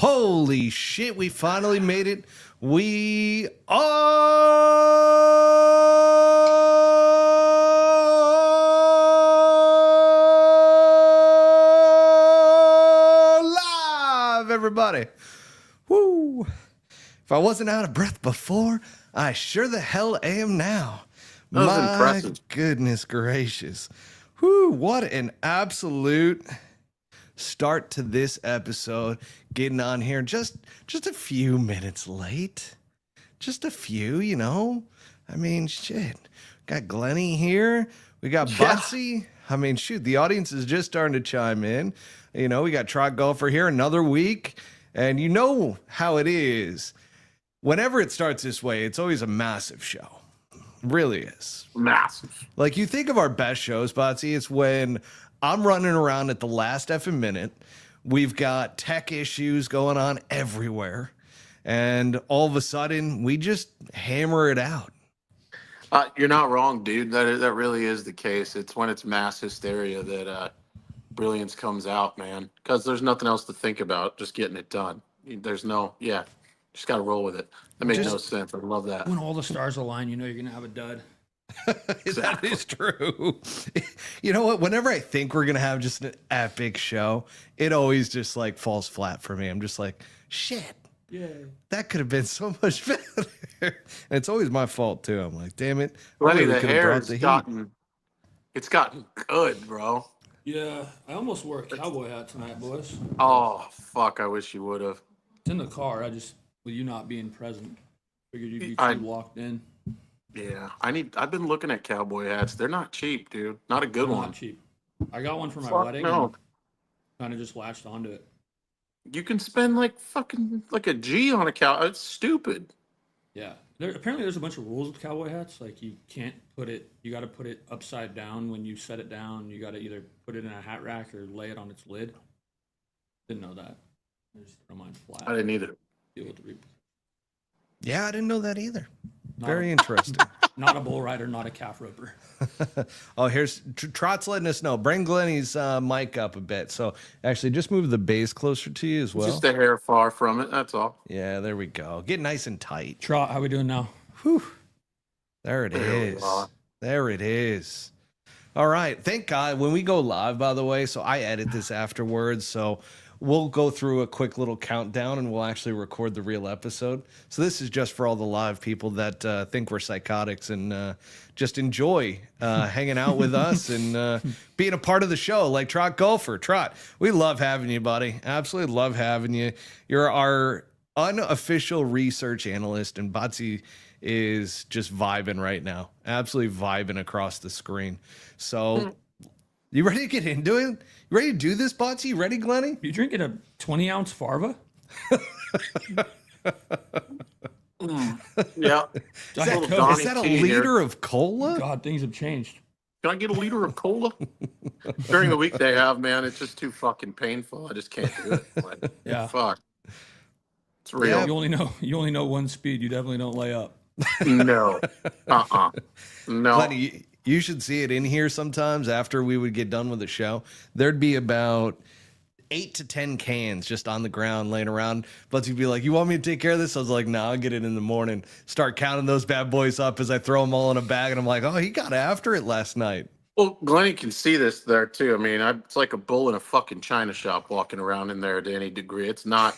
Holy shit, we finally made it. We are live, everybody. Woo. If I wasn't out of breath before, I sure the hell am now. That was My impressive. goodness gracious. Whoo, what an absolute start to this episode. Getting on here just a few minutes late. Just a few, you know. I mean, shit. Got Glenny here. We got Butsy. I mean, shoot, the audience is just starting to chime in. You know, we got Trot Golfer here another week. And you know how it is. Whenever it starts this way, it's always a massive show. It really is. Massive. Like, you think of our best shows, Botsy, it's when I'm running around at the last effing minute. We've got tech issues going on everywhere. And all of a sudden, we just hammer it out. You're not wrong, dude. That really is the case. It's when it's mass hysteria that brilliance comes out, man. Because there's nothing else to think about. Just getting it done. There's no, just got to roll with it. That makes no sense. I love that. When all the stars align, you know you're going to have a dud. That is true. You know what? Whenever I think we're going to have just an epic show, it always just like falls flat for me. I'm just like, shit. Yeah, that could have been so much better. And it's always my fault too. I'm like, damn it. Lenny, the hair has gotten good, bro. Yeah, I almost wore a cowboy hat tonight, boys. Oh, fuck. I wish you would have. It's in the car. With you not being present, figured you'd be too locked in. Yeah, I've been looking at cowboy hats. They're not cheap, dude. Not a good one. Not cheap. I got one for my wedding. No. Kind of just latched onto it. You can spend like a G on a cow. It's stupid. Yeah. Apparently there's a bunch of rules with cowboy hats. Like you can't you got to put it upside down when you set it down. You got to either put it in a hat rack or lay it on its lid. Didn't know that. I just throw mine flat. I didn't either. Deal with the Yeah, I didn't know that either. Very interesting. Not a bull rider, not a calf roper. Oh, here's Trot's letting us know. Bring Glenny's mic up a bit. So actually, just move the base closer to you as well. Just a hair far from it. That's all. Yeah, there we go. Get nice and tight. Trot, how we doing now? Whew. There it is. There it is. All right. Thank God. When we go live, by the way, so I edit this afterwards. So we'll go through a quick little countdown and we'll actually record the real episode. So this is just for all the live people that think we're psychotics and just enjoy hanging out with us and being a part of the show, like Trot Golfer. Trot, we love having you, buddy. Absolutely love having you. You're our unofficial research analyst, and Botsy is just vibing right now. Absolutely vibing across the screen. So you ready to get into it? You ready to do this, Botsy? You ready, Glenny? You drinking a 20-ounce Farva? Yeah. Is that a liter of cola? God, things have changed. Can I get a liter of cola? During the week they have, man, it's just too fucking painful. I just can't do it. Like, yeah. Fuck. It's real. Yeah. You only know one speed. You definitely don't lay up. No. No. Glenny, you should see it in here sometimes after we would get done with the show. There'd be about 8 to 10 cans just on the ground laying around. But you'd be like, you want me to take care of this? I was like, no, I'll get it in the morning. Start counting those bad boys up as I throw them all in a bag. And I'm like, oh, he got after it last night. Well, Glenny can see this there too. I mean, it's like a bull in a fucking china shop walking around in there to any degree. It's not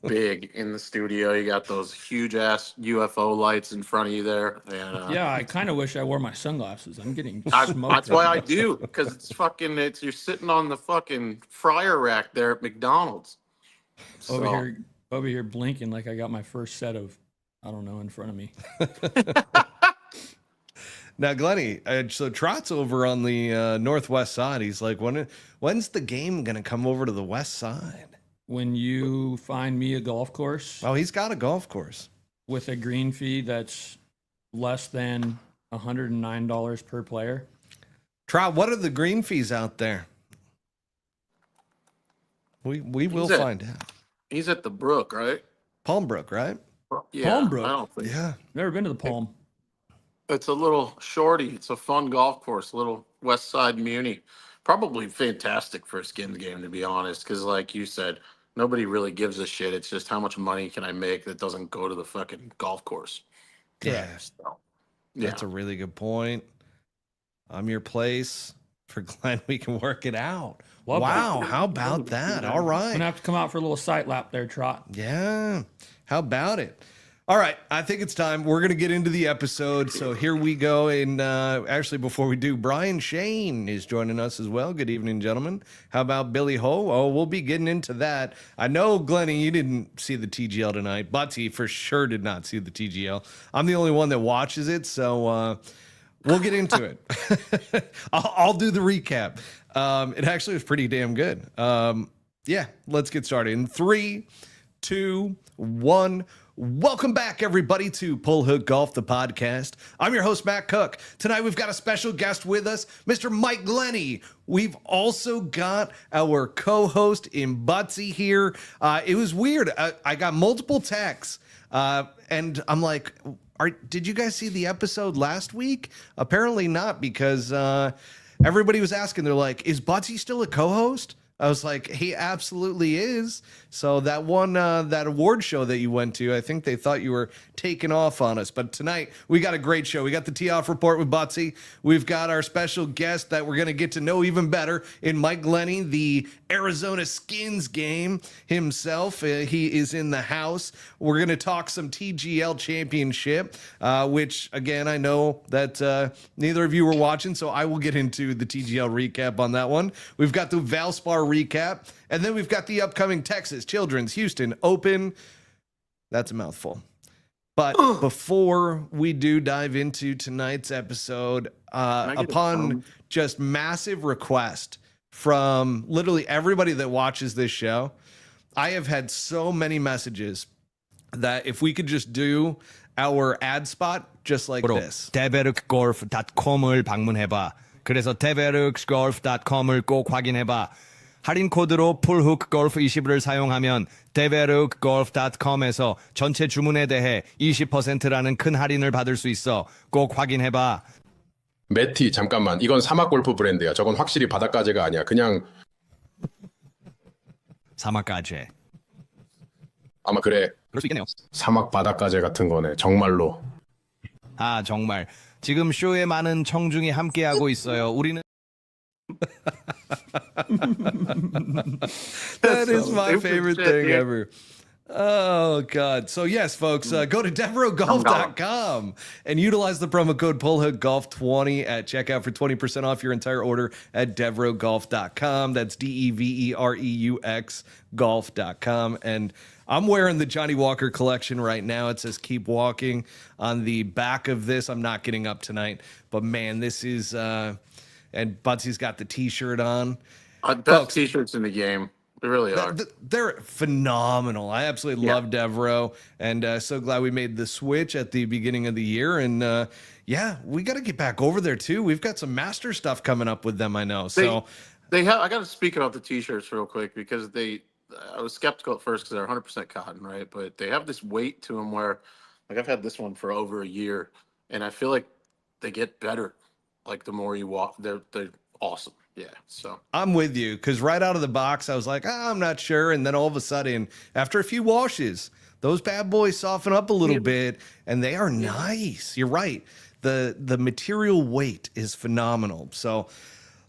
big in the studio. You got those huge ass UFO lights in front of you there. And, yeah, I kind of wish I wore my sunglasses. I'm getting smoked. That's why I do, because you're sitting on the fucking fryer rack there at McDonald's. Over here blinking like I got my first set of, I don't know, in front of me. Now, Glenny, so Trot's over on the northwest side. He's like, when's the game going to come over to the west side? When you find me a golf course. Oh, he's got a golf course. With a green fee that's less than $109 per player. Trot, what are the green fees out there? We will find out. He's at the Brook, right? Palmbrook, right? Yeah, Palmbrook. I don't think. Yeah. Never been to the Palm. It's a little shorty. It's a fun golf course, little West Side Muni. Probably fantastic for a Skins game, to be honest, because like you said, Nobody really gives a shit. It's just how much money can I make that doesn't go to the fucking golf course. Yeah, So, yeah. that's a really good point. I'm your place. For Glenn, we can work it out. Love wow, that. how about that? All I'm right. gonna have to come out for a little sight lap there, Trot. Yeah. How about it? All right. I think it's time. We're going to get into the episode. So here we go. And actually, before we do, Brian Shane is joining us as well. Good evening, gentlemen. How about Billy Ho? Oh, we'll be getting into that. I know, Glenny, you didn't see the TGL tonight. Butsy for sure did not see the TGL. I'm the only one that watches it. So we'll get into it. I'll do the recap. It actually was pretty damn good. Yeah, let's get started. In 3, 2, 1. Welcome back, everybody, to Pull Hook Golf, the podcast. I'm your host, Matt Cook. Tonight, we've got a special guest with us, Mr. Mike Glennie. We've also got our co-host in Butsy here. It was weird. I got multiple texts, and I'm like, did you guys see the episode last week? Apparently not, because everybody was asking. They're like, is Butsy still a co-host? I was like, he absolutely is. So that one, that award show that you went to, I think they thought you were taking off on us. But tonight, we got a great show. We got the Tee Off Report with Butsy. We've got our special guest that we're going to get to know even better in Mike Glennie, the Arizona Skins game himself. He is in the house. We're going to talk some TGL Championship, which, again, I know that neither of you were watching, so I will get into the TGL recap on that one. We've got the Valspar recap, and then we've got the upcoming Texas Children's Houston Open. That's a mouthful. But before we do dive into tonight's episode, upon just massive request from literally everybody that watches this show, I have had so many messages that if we could just do our ad spot just like this. deveruxgolf.com을 방문해봐. 그래서 deveruxgolf.com을 꼭 확인해봐. 할인 코드로 풀훅골프20을 사용하면 deveruxgolf.com에서 전체 주문에 대해 20%라는 큰 할인을 받을 수 있어. 꼭 확인해봐. 매티 잠깐만, 이건 사막 골프 브랜드야. 저건 확실히 바닷가재가 아니야. 그냥 사막가재. 아마 그래. 그럴 수 있겠네요. 사막 바닷가재 같은 거네. 정말로. 아, 정말. 지금 쇼에 많은 청중이 함께하고 있어요. 우리는 That is my favorite thing ever. Oh, God. So, yes, folks, go to deverogolf.com and utilize the promo code PullHookGolf20 at checkout for 20% off your entire order at deverogolf.com. That's DEVEREUX golf.com. And I'm wearing the Johnny Walker collection right now. It says keep walking on the back of this. I'm not getting up tonight, but man, this is, and Butsy's got the t-shirt on. Best Folks, t-shirts in the game. They really are. They're phenomenal. I absolutely love Devereaux, and so glad we made the switch at the beginning of the year. And yeah, we got to get back over there too. We've got some master stuff coming up with them, I know. So they have. I got to speak about the t-shirts real quick because I was skeptical at first because they're 100% cotton, right? But they have this weight to them where, like, I've had this one for over a year, and I feel like they get better. Like the more you walk, they're awesome. Yeah, so I'm with you because right out of the box, I was like, I'm not sure. And then all of a sudden, after a few washes, those bad boys soften up a little bit and they are nice. You're right. The material weight is phenomenal. So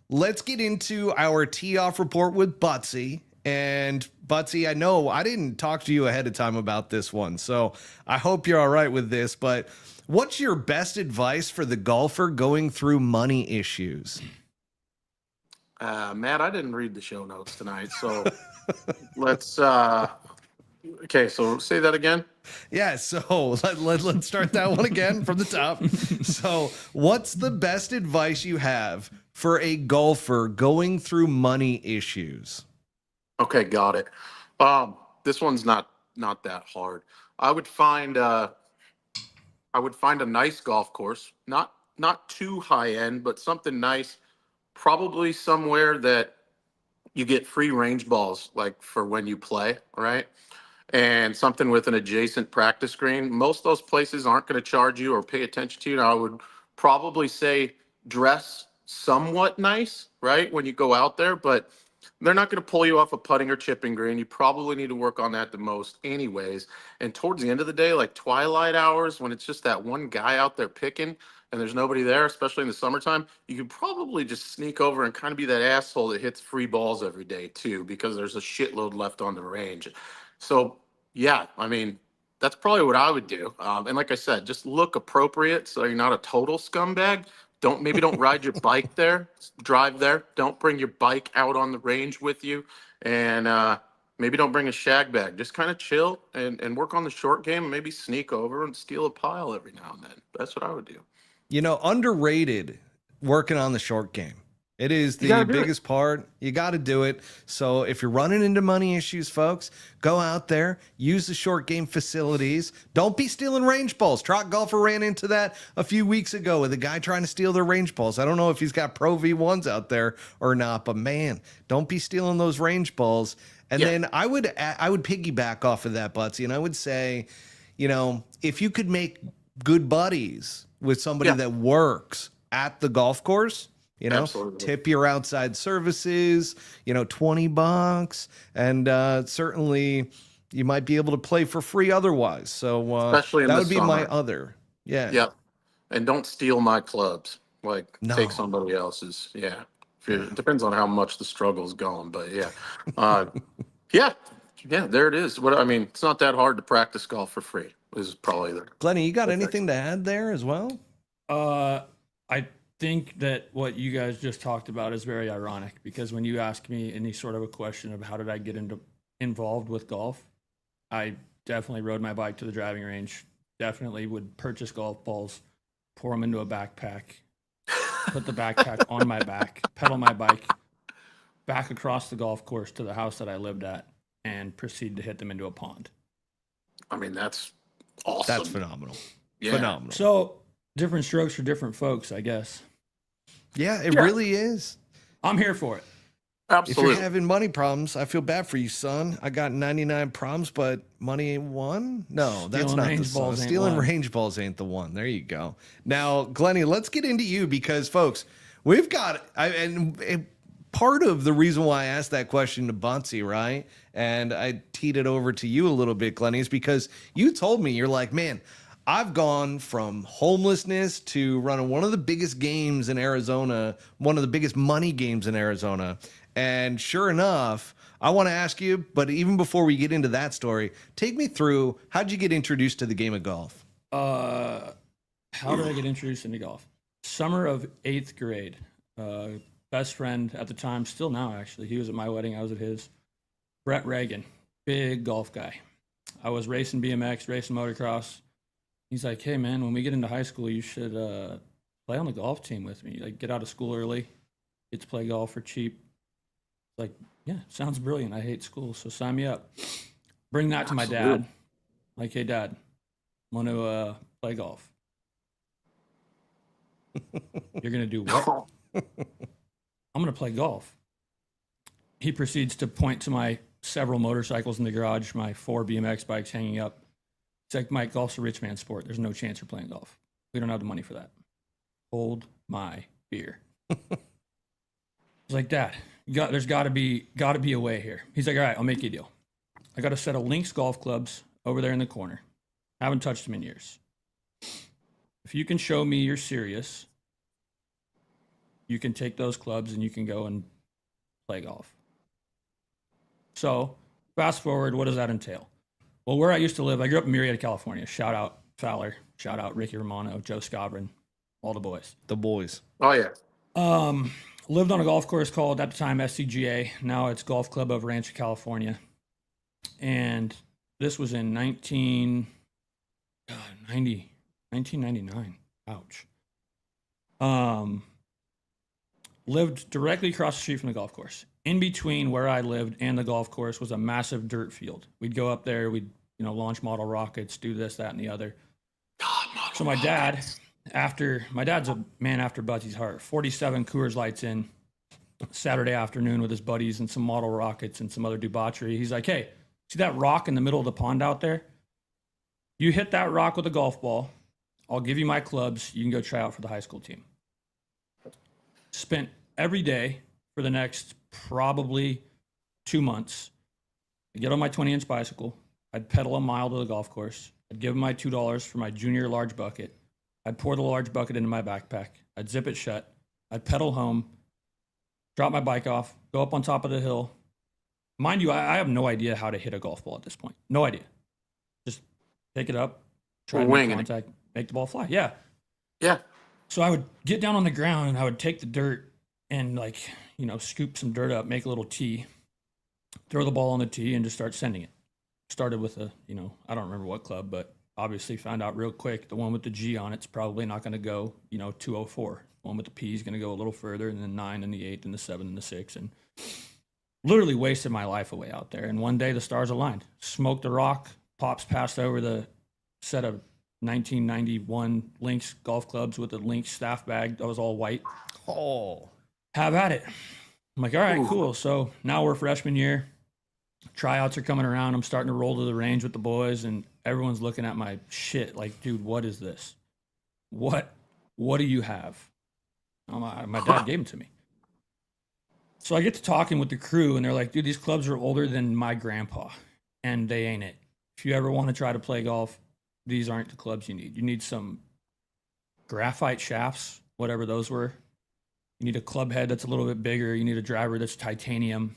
let's get into our tee off report with Butsy. And Butsy, I know I didn't talk to you ahead of time about this one, so I hope you're all right with this. But what's your best advice for the golfer going through money issues? Matt, I didn't read the show notes tonight, so let's. Okay, so say that again. Yeah, so let's start that one again from the top. So, what's the best advice you have for a golfer going through money issues? Okay, got it. This one's not that hard. I would find a nice golf course, not too high end, but something nice. Probably somewhere that you get free range balls, like for when you play, right? And something with an adjacent practice green. Most of those places aren't going to charge you or pay attention to you. I would probably say dress somewhat nice, right, when you go out there, but they're not going to pull you off a putting or chipping green. You probably need to work on that the most, anyways. And towards the end of the day, like twilight hours, when it's just that one guy out there picking and there's nobody there, especially in the summertime, you could probably just sneak over and kind of be that asshole that hits free balls every day, too, because there's a shitload left on the range. So, yeah, I mean, that's probably what I would do. And like I said, just look appropriate so you're not a total scumbag. Don't ride your bike there. Drive there. Don't bring your bike out on the range with you, and maybe don't bring a shag bag. Just kind of chill and work on the short game. And maybe sneak over and steal a pile every now and then. That's what I would do. You know, underrated working on the short game. It is the biggest part. You got to do it. So if you're running into money issues, folks, go out there, use the short game facilities. Don't be stealing range balls. Trot Golfer ran into that a few weeks ago with a guy trying to steal their range balls. I don't know if he's got Pro V1s out there or not, but man, don't be stealing those range balls. And then I would piggyback off of that, Butsy, and I would say, you know, if you could make good buddies with somebody that works at the golf course, you know, tip your outside services, you know, $20, and certainly you might be able to play for free otherwise. So especially in that the would be summer. my other. Yeah. Yep. And don't steal my clubs. Like take somebody else's. Yeah. It depends on how much the struggle's going, but yeah. Yeah, there it is. What I mean, it's not that hard to practice golf for free. This is probably the Glenny, you got anything to add there as well? I think that what you guys just talked about is very ironic, because when you ask me any sort of a question of how did I get involved with golf, I definitely rode my bike to the driving range, definitely would purchase golf balls, pour them into a backpack, put the backpack on my back, pedal my bike back across the golf course to the house that I lived at, and proceed to hit them into a pond. I mean, that's awesome. That's phenomenal. Yeah. Phenomenal. So different strokes for different folks, I guess. Yeah, it really is. I'm here for it. Absolutely. If you're having money problems, I feel bad for you, son. I got 99 problems, but money ain't one. No, that's not the song. Stealing range balls ain't the one. There you go. Now, Glenny, let's get into you, because, folks, we've got and part of the reason why I asked that question to Bunsey, right? And I teed it over to you a little bit, Glenny, is because you told me, you're like, man, I've gone from homelessness to running one of the biggest games in Arizona, one of the biggest money games in Arizona. And sure enough, I want to ask you, but even before we get into that story, take me through, how'd you get introduced to the game of golf? How did I get introduced into golf? Summer of 8th grade. Best friend at the time, still now actually, he was at my wedding, I was at his. Brett Reagan, big golf guy. I was racing BMX, racing motocross. He's like, hey man, when we get into high school, you should play on the golf team with me. Like, get out of school early, get to play golf for cheap. Like, yeah, sounds brilliant. I hate school, so sign me up. Bring that to my dad. Like, hey dad, I want to play golf. You're gonna do what? I'm gonna play golf. He proceeds to point to my several motorcycles in the garage, my 4 BMX bikes hanging up. It's like, Mike, golf's a rich man's sport. There's no chance you're playing golf. We don't have the money for that. Hold my beer. I was like, Dad, there's got to be a way here. He's like, all right, I'll make you a deal. I got a set of Lynx golf clubs over there in the corner. Haven't touched them in years. If you can show me you're serious, you can take those clubs and you can go and play golf. So fast forward, what does that entail? Well, where I used to live, I grew up in Murrieta, California. Shout out Fowler, shout out Ricky Romano, Joe Scobrin, all the boys. The boys. Oh, yeah. Lived on a golf course called, at the time, SCGA. Now it's Golf Club of Rancho, California. And this was in 1999. Ouch. Lived directly across the street from the golf course. In between where I lived and the golf course was a massive dirt field. We'd go up there, we'd launch model rockets, do this, that, and the other. So my dad, my dad's a man after Butsy's heart. 47 Coors Lights in Saturday afternoon with his buddies and some model rockets and some other debauchery. He's like, hey, see that rock in the middle of the pond out there? You hit that rock with a golf ball. I'll give you my clubs. You can go try out for the high school team. Spent every day for the next probably 2 months. I'd get on my 20-inch bicycle. I'd pedal a mile to the golf course. I'd give them my $2 for my junior large bucket. I'd pour the large bucket into my backpack. I'd zip it shut. I'd pedal home, drop my bike off, go up on top of the hill. Mind you, I have no idea how to hit a golf ball at this point. No idea. Just pick it up, try to make contact, make the ball fly. Yeah. Yeah. So I would get down on the ground and I would take the dirt and scoop some dirt up, make a little tee, throw the ball on the tee and just start sending it. Started with I don't remember what club, but obviously found out real quick the one with the G on it's probably not going to go, 204. The one with the P is going to go a little further, and then 9 and the 8 and the 7 and the 6. And literally wasted my life away out there. And one day the stars aligned. Smoked a rock. Pops passed over the set of 1991 Lynx golf clubs with a Lynx staff bag that was all white. Oh, Have at it. I'm like, all right, cool. So now we're freshman year. Tryouts are coming around. I'm starting to roll to the range with the boys, and everyone's looking at my shit like, dude, what is this? What do you have? My dad gave them to me. So I get to talking with the crew, and they're like, dude, these clubs are older than my grandpa, and they ain't it. If you ever want to try to play golf, these aren't the clubs you need. You need some graphite shafts, whatever those were. You need a club head that's a little bit bigger. You need a driver that's titanium.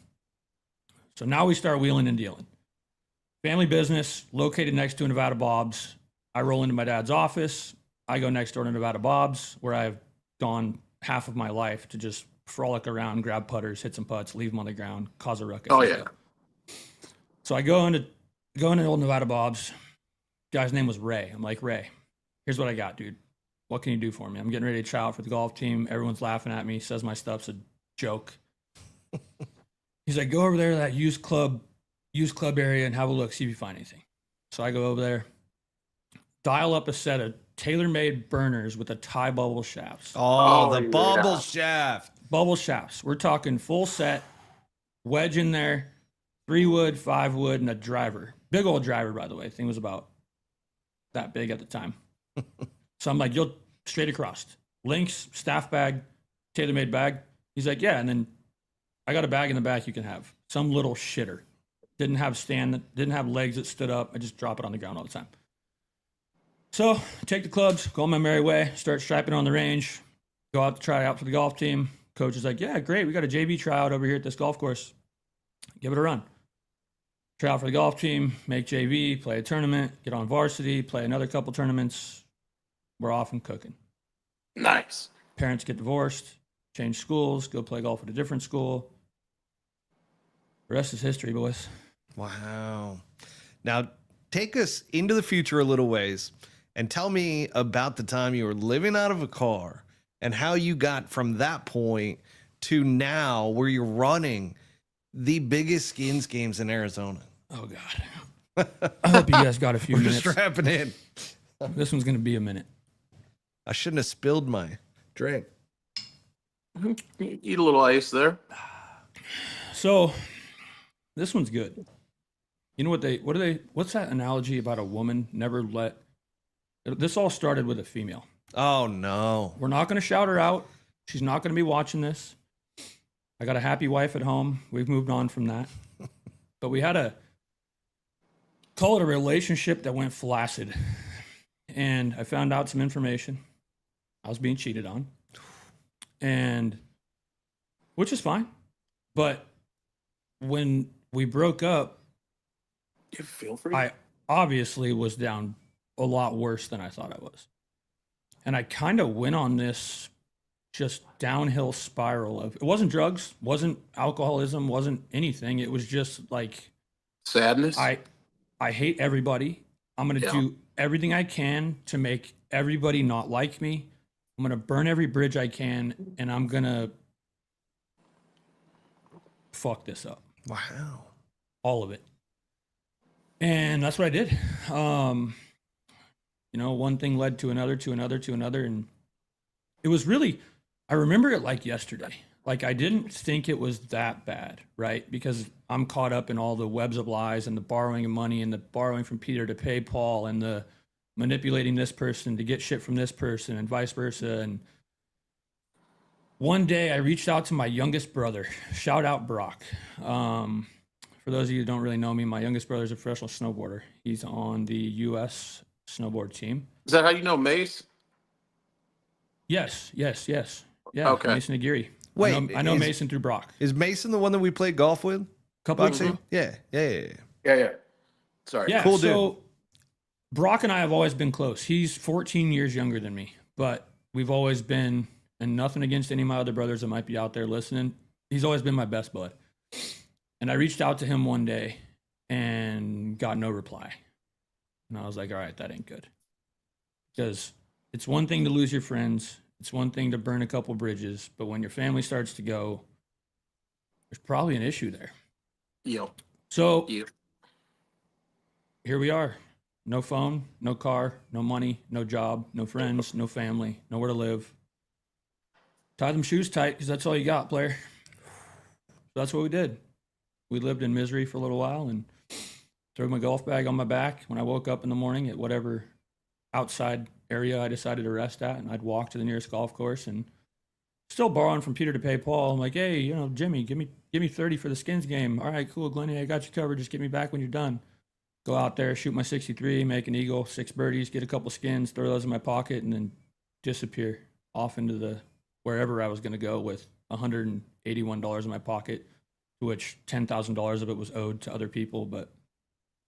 So now we start wheeling and dealing. Family business located next to a Nevada Bob's. I roll into my dad's office. I go next door to Nevada Bob's, where I've gone half of my life to just frolic around, grab putters, hit some putts, leave them on the ground, cause a ruckus. Oh yeah. So I go into old Nevada Bob's. Guy's name was Ray. I'm like, Ray, here's what I got, dude. What can you do for me? I'm getting ready to try out for the golf team. Everyone's laughing at me, says my stuff's a joke. He's like, go over there to that used club area and have a look, see if you find anything. So I go over there, dial up a set of tailor-made burners with a tie bubble shafts. the bubble shaft. Bubble shafts. We're talking full set, wedge in there, 3 wood, 5 wood, and a driver. Big old driver, by the way. The thing was about that big at the time. So I'm like, you'll straight across. Lynx, staff bag, tailor-made bag. He's like, yeah, and then I got a bag in the back you can have. Some little shitter. Didn't have legs that stood up. I just drop it on the ground all the time. So I take the clubs, go on my merry way, start striping on the range, go out to try out for the golf team. Coach is like, yeah, great. We got a JV tryout over here at this golf course. Give it a run. Try out for the golf team, make JV, play a tournament, get on varsity, play another couple tournaments. We're off and cooking. Nice. Parents get divorced, change schools, go play golf at a different school. The rest is history, boys. Wow. Now, take us into the future a little ways and tell me about the time you were living out of a car and how you got from that point to now where you're running the biggest skins games in Arizona. Oh, God. I hope you guys got a few We're minutes. just strapping in. This one's going to be a minute. I shouldn't have spilled my drink. Eat a little ice there. So this one's good. You know what's that analogy about a woman never let, this all started with a female. Oh, no. We're not going to shout her out. She's not going to be watching this. I got a happy wife at home. We've moved on from that. But we had call it a relationship that went flaccid. And I found out some information. I was being cheated on. And which is fine. But when we broke up, You feel free. I obviously was down a lot worse than I thought I was. And I kind of went on this just downhill spiral of, it wasn't drugs, wasn't alcoholism, wasn't anything. It was just like, Sadness. I hate everybody. I'm going to do everything I can to make everybody not like me. I'm going to burn every bridge I can, and I'm going to fuck this up. Wow. All of it. And that's what I did. One thing led to another, and it was really, I remember it like yesterday. Like, I didn't think it was that bad, right? Because I'm caught up in all the webs of lies and the borrowing of money and the borrowing from Peter to pay Paul and the manipulating this person to get shit from this person and vice versa. And one day I reached out to my youngest brother. Shout out Brock. For those of you who don't really know me, my youngest brother is a professional snowboarder. He's on the U.S. snowboard team. Is that how you know Mace? Yes. Yeah, Okay. Mason Aguirre. Wait, I know is- Mason through Brock. Is Mason the one that we played golf with? Couple weeks Boxing? ago. Yeah. Yeah. Sorry. Yeah, Cool dude. so Brock and I have always been close. He's 14 years younger than me, but we've always been, and nothing against any of my other brothers that might be out there listening. He's always been my best bud. And I reached out to him one day and got no reply. And I was like, all right, that ain't good. Because it's one thing to lose your friends, it's one thing to burn a couple bridges, but when your family starts to go, there's probably an issue there. Yep. So Yep. here we are. No phone, no car, no money, no job, no friends, no family, nowhere to live. Tie them shoes tight because that's all you got, player. So that's what we did. We lived in misery for a little while and threw my golf bag on my back when I woke up in the morning at whatever outside area I decided to rest at, and I'd walk to the nearest golf course and still borrowing from Peter to pay Paul. I'm like, hey, Jimmy, give me 30 for the skins game. All right, cool, Glenny, I got you covered. Just get me back when you're done. Go out there, shoot my 63, make an eagle, 6 birdies, get a couple skins, throw those in my pocket, and then disappear off into the wherever I was going to go with $181 in my pocket, to which $10,000 of it was owed to other people. But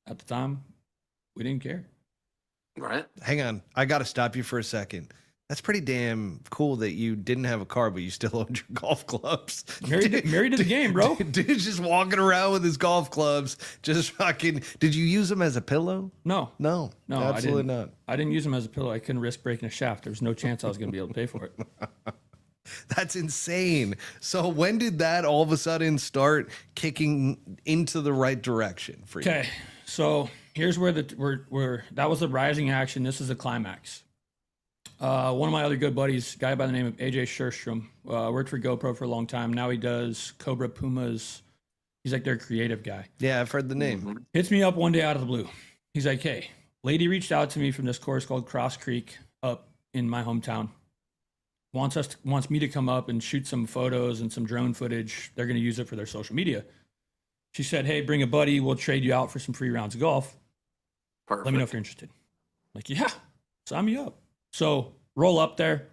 at the time, we didn't care. Right. Hang on. I got to stop you for a second. That's pretty damn cool that you didn't have a car, but you still owned your golf clubs. Married to the game, bro. Dude's just walking around with his golf clubs, just fucking. Did you use them as a pillow? No, No, absolutely not. I didn't use them as a pillow. I couldn't risk breaking a shaft. There was no chance I was going to be able to pay for it. That's insane. So when did that all of a sudden start kicking into the right direction for you? Okay, so here's where that was the rising action. This is the climax. One of my other good buddies, a guy by the name of AJ Scherstrom, worked for GoPro for a long time. Now he does Cobra Pumas. He's like their creative guy. Yeah, I've heard the name. Hits me up one day out of the blue. He's like, hey, lady reached out to me from this course called Cross Creek up in my hometown. Wants me to come up and shoot some photos and some drone footage. They're going to use it for their social media. She said, hey, bring a buddy. We'll trade you out for some free rounds of golf. Perfect. Let me know if you're interested. I'm like, yeah, sign me up. So roll up there,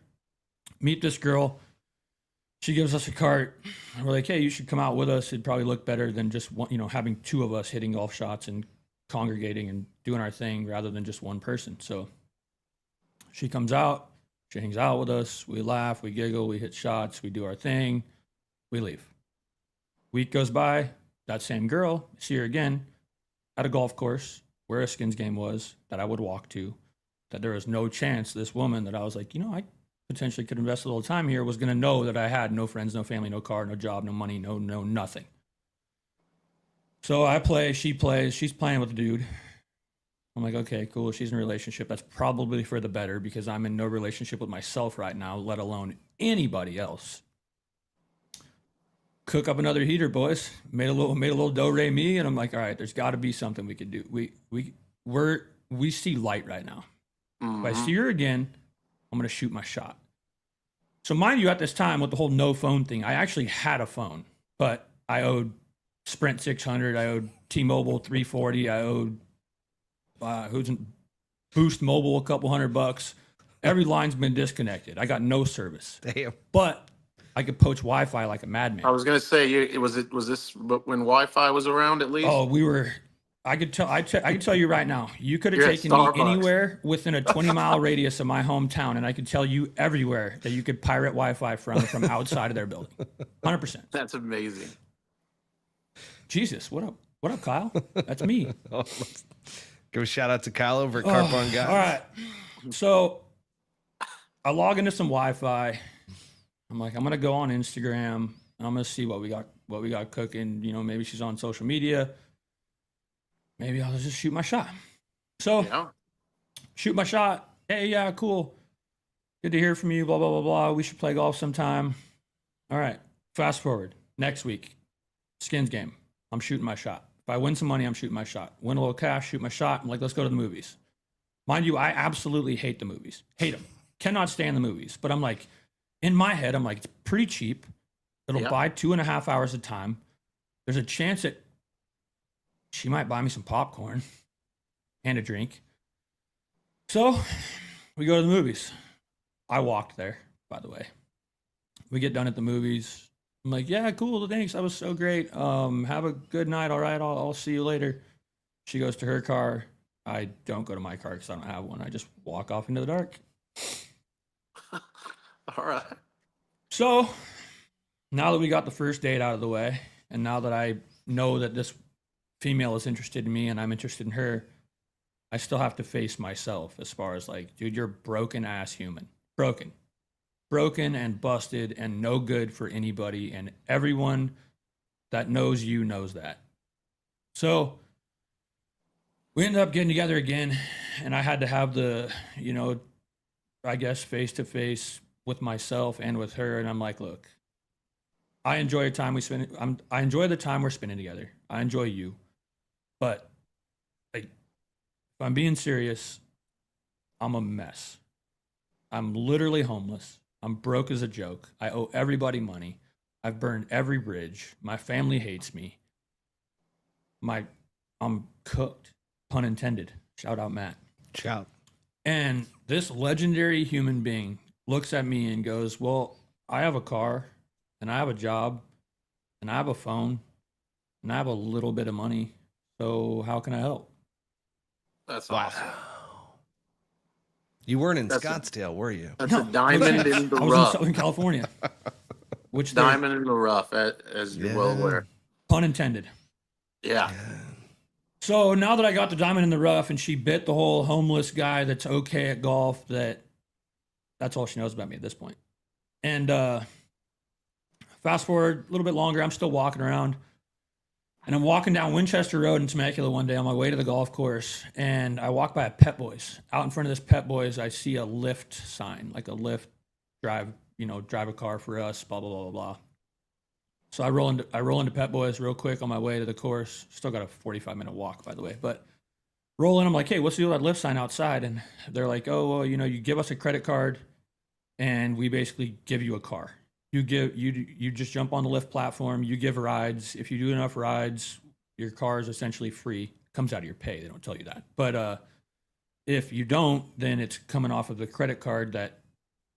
meet this girl. She gives us a cart. And we're like, hey, you should come out with us. It'd probably look better than just one, having 2 of us hitting golf shots and congregating and doing our thing rather than just one person. So she comes out, she hangs out with us. We laugh, we giggle, we hit shots, we do our thing, we leave. Week goes by, that same girl, see her again at a golf course where a skins game was that I would walk to, that there was no chance this woman that I was like, I potentially could invest a little time here was going to know that I had no friends, no family, no car, no job, no money, no nothing. So I play, she plays, she's playing with a dude. I'm like, okay, cool. She's in a relationship. That's probably for the better because I'm in no relationship with myself right now, let alone anybody else. Cook up another heater, boys. Made a little do-re mi, and I'm like, all right, there's got to be something we could do. We see light right now. If I see her again, I'm going to shoot my shot. So mind you, at this time with the whole no phone thing, I actually had a phone, but I owed Sprint 600. I owed T-Mobile 340. I owed Boost Mobile a couple $100. Every line's been disconnected. I got no service. Damn. But I could poach Wi-Fi like a madman. I was gonna say, was this when Wi-Fi was around at least? Oh, I could tell you right now, you could have You're at taken me Starbucks. anywhere within a 20-mile radius of my hometown, and I could tell you everywhere that you could pirate Wi-Fi from outside of their building. 100%. That's amazing. Jesus, what up? What up, Kyle? That's me. Give a shout out to Kyle over at Carp on Guys. All right. So I log into some Wi-Fi. I'm like, I'm gonna go on Instagram and I'm gonna see what we got cooking. Maybe she's on social media. Maybe I'll just shoot my shot. So Yeah. shoot my shot. Hey, yeah, cool. Good to hear from you. Blah, blah, blah, blah. We should play golf sometime. All right. Fast forward. Next week, skins game. I'm shooting my shot. If I win some money, I'm shooting my shot. Win a little cash, shoot my shot. I'm like, let's go to the movies. Mind you, I absolutely hate the movies. Hate them. Cannot stand the movies. But I'm like, in my head, I'm like, it's pretty cheap. It'll Yep. buy 2.5 hours of time. There's a chance that she might buy me some popcorn and a drink. So we go to the movies. I walked there, by the way. We get done at the movies. I'm like, yeah, cool. Thanks. That was so great. Have a good night. All right. I'll see you later. She goes to her car. I don't go to my car because I don't have one. I just walk off into the dark. All right. So now that we got the first date out of the way, and now that I know that this female is interested in me and I'm interested in her, I still have to face myself as far as like, dude, you're a broken ass human. Broken and busted and no good for anybody. And everyone that knows you knows that. So we ended up getting together again, and I had to have the, I guess face to face with myself and with her. And I'm like, look, I enjoy the time we spend. I enjoy the time we're spending together. I enjoy you, but like, if I'm being serious, I'm a mess. I'm literally homeless. I'm broke as a joke. I owe everybody money. I've burned every bridge. My family hates me. I'm cooked, pun intended. Shout out Matt. Shout. And this legendary human being looks at me and goes, well, I have a car and I have a job and I have a phone and I have a little bit of money. So how can I help? That's Wow. awesome. You weren't in That's a- Scottsdale, were you? That's a diamond in the I was in rough. Southern California. Which they're- Diamond in the rough, as you're well aware. pun intended. Yeah. So now that I got the diamond in the rough and she bit the whole homeless guy that's okay at golf, that's all she knows about me at this point. And fast forward a little bit longer, I'm still walking around. And I'm walking down Winchester Road in Temecula one day on my way to the golf course. And I walk by a Pet Boys. Out in front of this Pet Boys, I see a Lyft sign, like a Lyft drive a car for us, blah, blah, blah, blah, blah. So I roll into Pet Boys real quick on my way to the course. Still got a 45-minute walk, by the way. But roll in, I'm like, hey, what's the deal with that Lyft sign outside? And they're like, oh, well, you give us a credit card and we basically give you a car. You just jump on the Lyft platform, you give rides. If you do enough rides, your car is essentially free. Comes out of your pay. They don't tell you that. But if you don't, then it's coming off of the credit card that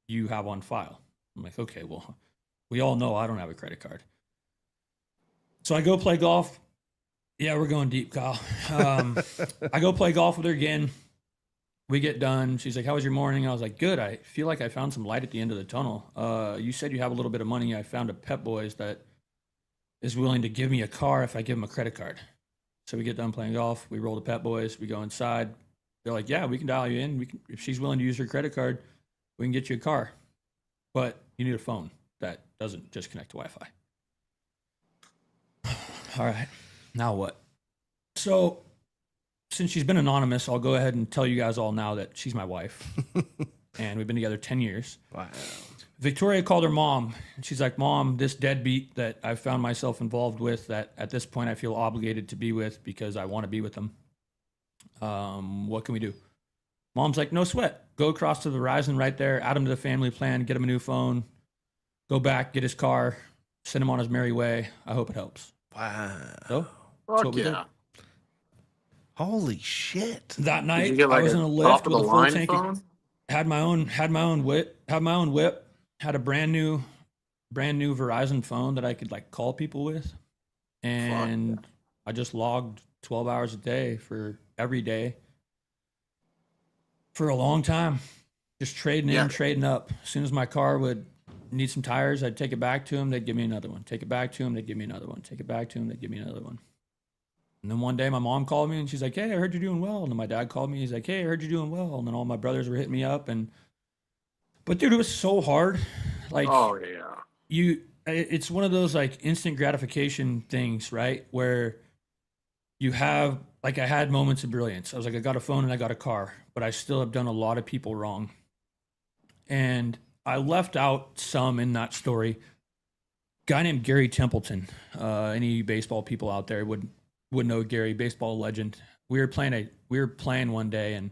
you have on file. I'm like, okay, well, we all know I don't have a credit card. So I go play golf. Yeah, we're going deep, Kyle. I go play golf with her again. We get done. She's like, how was your morning? I was like, good. I feel like I found some light at the end of the tunnel. You said you have a little bit of money. I found a Pep Boys that is willing to give me a car if I give them a credit card. So we get done playing golf. We roll the Pep Boys. We go inside. They're like, yeah, we can dial you in. If she's willing to use her credit card, we can get you a car. But you need a phone that doesn't just connect to Wi-Fi. All right. Now what? So since she's been anonymous, I'll go ahead and tell you guys all now that she's my wife. And we've been together 10 years. Wow. Victoria called her mom. And she's like, Mom, this deadbeat that I found myself involved with that at this point I feel obligated to be with because I want to be with them. What can we do? Mom's like, no sweat. Go across to Verizon right there, add him to the family plan, get him a new phone, go back, get his car, send him on his merry way. I hope it helps. Wow. So that's Fuck what we did. yeah. Holy shit. That Did night, you get I like was in a a lift top of with the a full line tank. phone? Had my own whip. Had a brand new Verizon phone that I could like call people with, and I just logged 12 hours a day for every day for a long time, just trading in, trading up. As soon as my car would need some tires, I'd take it back to them. They'd give me another one. Take it back to them. They'd give me another one. Take it back to them. They'd give me another one. And then one day my mom called me and she's like, hey, I heard you're doing well. And then my dad called me. He's like, hey, I heard you're doing well. And then all my brothers were hitting me up. But dude, it was so hard. Like, Oh yeah. It's one of those like instant gratification things, right? Where you have, like, I had moments of brilliance. I was like, I got a phone and I got a car, but I still have done a lot of people wrong. And I left out some in that story. Guy named Gary Templeton. Any baseball people out there would know Gary, baseball legend. We were playing one day, and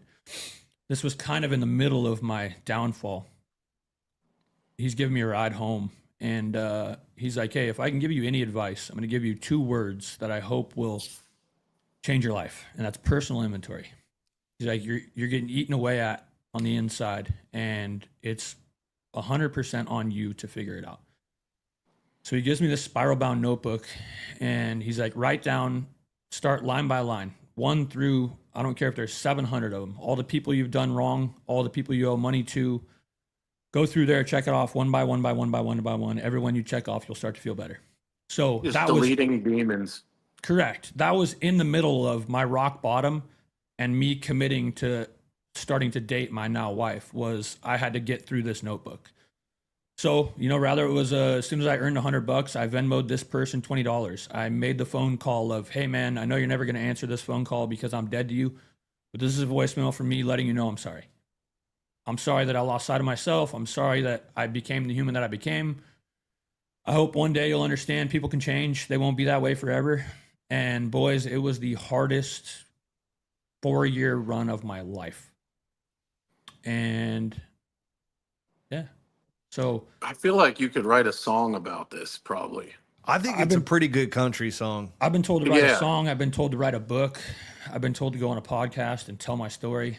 this was kind of in the middle of my downfall. he's giving me a ride home, and he's like, "Hey, if I can give you any advice, I'm going to give you 2 words that I hope will change your life, and that's personal inventory." He's like, "You're getting eaten away at on the inside, and it's 100% on you to figure it out." So he gives me this spiral bound notebook, and he's like, "Write down, start line by line, 1 through, I don't care if there's 700 of them, all the people you've done wrong, all the people you owe money to. Go through there, check it off one by one by one by one by one. Everyone you check off, you'll start to feel better." So Just that was deleting demons. correct. That was in the middle of my rock bottom and me committing to starting to date my now wife. Was I had to get through this notebook. So, rather it was as soon as I earned $100, I Venmoed this person $20. I made the phone call of, "Hey man, I know you're never going to answer this phone call because I'm dead to you, but this is a voicemail from me letting you know I'm sorry. I'm sorry that I lost sight of myself. I'm sorry that I became the human that I became. I hope one day you'll understand people can change. They won't be that way forever." And boys, it was the hardest 4-year run of my life. And yeah. So I feel like you could write a song about this, probably. I think I've it's a been- pretty good country song. I've been told to write Yeah. a song. I've been told to write a book. I've been told to go on a podcast and tell my story.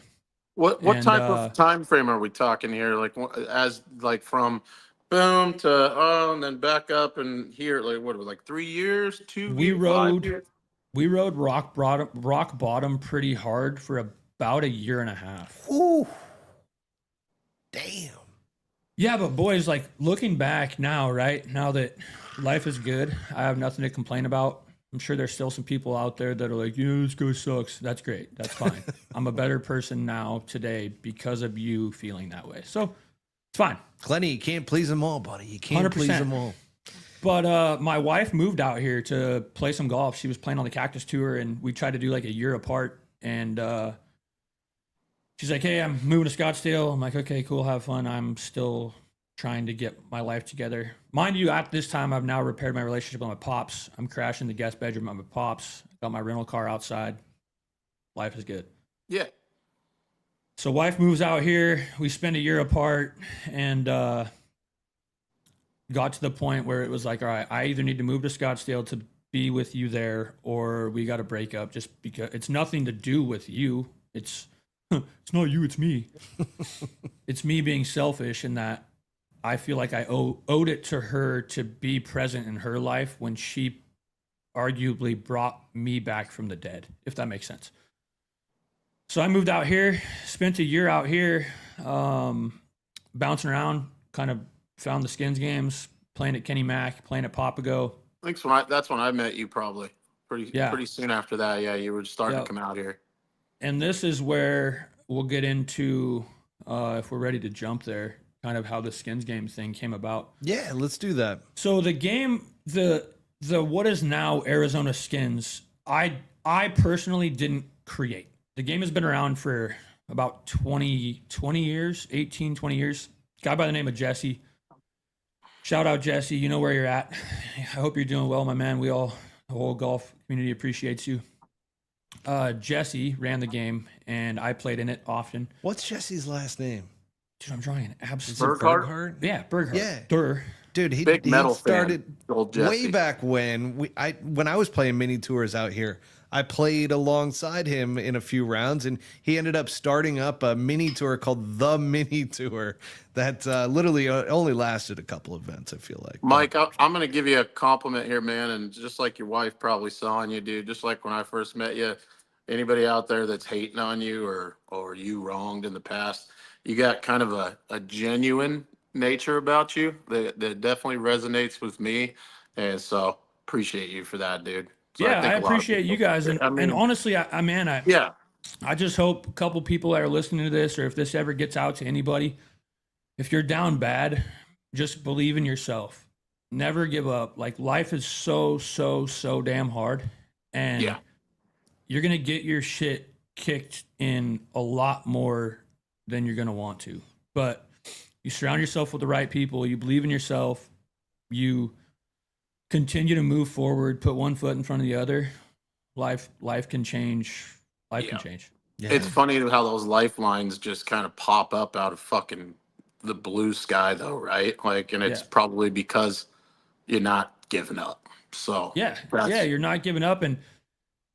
What And, type of time frame are we talking here? Like as like from boom to and then back up and here, like what, like 3 years, 2 We years, 5 rode- years? We rode rock bottom pretty hard for about a year and a half. Ooh. Damn. Yeah, but boys, like looking back now, right? Now that life is good, I have nothing to complain about. I'm sure there's still some people out there that are like, "Yeah, this guy sucks." That's great. That's fine. I'm a better person now today because of you feeling that way. So it's fine. Glenny, you can't please them all, buddy. You can't please 100%. them all. But my wife moved out here to play some golf. She was playing on the Cactus Tour, and we tried to do like a year apart. And she's like, "Hey, I'm moving to Scottsdale." I'm like, "Okay, cool, have fun." I'm still trying to get my life together. Mind you, at this time, I've now repaired my relationship with my pops. I'm crashing the guest bedroom at my pops. Got my rental car outside. Life is good. Yeah. So wife moves out here. We spend a year apart, and got to the point where it was like, all right, I either need to move to Scottsdale to be with you there, or we got to break up. Just because it's nothing to do with you. It's not you. It's me. It's me being selfish in that I feel like I owed it to her to be present in her life when she arguably brought me back from the dead, if that makes sense. So I moved out here, spent a year out here, bouncing around, kind of found the skins games, playing at Kenny Mac, playing at Papago. I think that's when I met you, probably. Pretty soon after that. Yeah, you were starting Yep. to come out here. And this is where we'll get into, if we're ready to jump there, kind of how the skins game thing came about. Yeah, let's do that. So the game, the what is now Arizona Skins, I personally didn't create. The game has been around for about 20 years, 18, 20 years. Guy by the name of Jesse. Shout out Jesse, you know where you're at. I hope you're doing well, my man. The whole golf community appreciates you. Jesse ran the game, and I played in it often. What's Jesse's last name? Dude, I'm drawing an Is absolute. it Burkhart? Burkhart? Yeah, Berghardt. Yeah. Durr. Dude, he Big metal started fan, old way Jesse. back when when I was playing mini tours out here. I played alongside him in a few rounds, and he ended up starting up a mini tour called the Mini Tour that literally only lasted a couple events. I feel like Mike, I'm going to give you a compliment here, man. And just like your wife probably saw in you, dude, just like when I first met you, anybody out there that's hating on you or you wronged in the past, you got kind of a genuine nature about you that definitely resonates with me. And so appreciate you for that, dude. So Yeah, think I a lot of appreciate you people- guys. And, I mean, and honestly, yeah, I just hope a couple people that are listening to this, or if this ever gets out to anybody, if you're down bad, just believe in yourself. Never give up. Like, life is so damn hard. And Yeah. you're going to get your shit kicked in a lot more than you're going to want to. But you surround yourself with the right people. You believe in yourself. You continue to move forward, put one foot in front of the other. Life can change. Life can Yeah. change. yeah. It's funny how those lifelines just kind of pop up out of fucking the blue sky though, right? Like, and it's Yeah. probably because you're not giving up. So Yeah. that's, Yeah. You're not giving up. And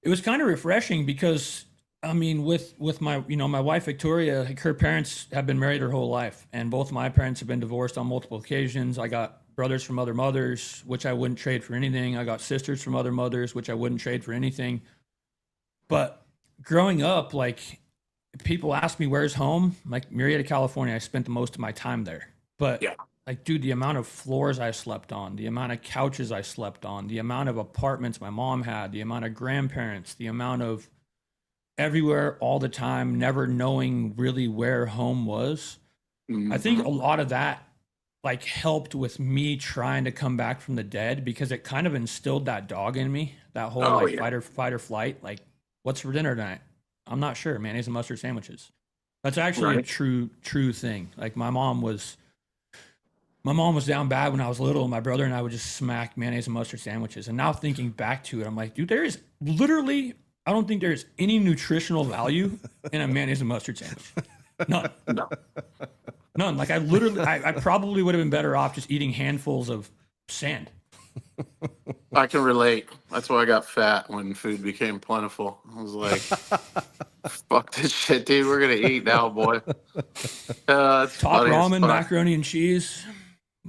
it was kind of refreshing because I mean, with my my wife Victoria, like her parents have been married her whole life, and both my parents have been divorced on multiple occasions. I got brothers from other mothers, which I wouldn't trade for anything. I got sisters from other mothers, which I wouldn't trade for anything. But growing up, like people ask me where's home, like Murrieta, California. I spent the most of my time there. But yeah. like, dude, the amount of floors I slept on, the amount of couches I slept on, the amount of apartments my mom had, the amount of grandparents, the amount of everywhere all the time, never knowing really where home was. I think a lot of that like helped with me trying to come back from the dead because it kind of instilled that dog in me, that whole like fight or flight. Like, what's for dinner tonight? I'm not sure. Mayonnaise and mustard sandwiches. That's actually a true thing. Like my mom was down bad when I was little, and my brother and I would just smack mayonnaise and mustard sandwiches. And now thinking back to it, I'm like, dude, there is literally, I don't think there's any nutritional value in a mayonnaise and mustard sandwich. None. No. None. Like I probably would have been better off just eating handfuls of sand. I can relate. That's why I got fat when food became plentiful. I was like, fuck this shit, dude. We're going to eat now, boy. Top funny. ramen, macaroni and cheese.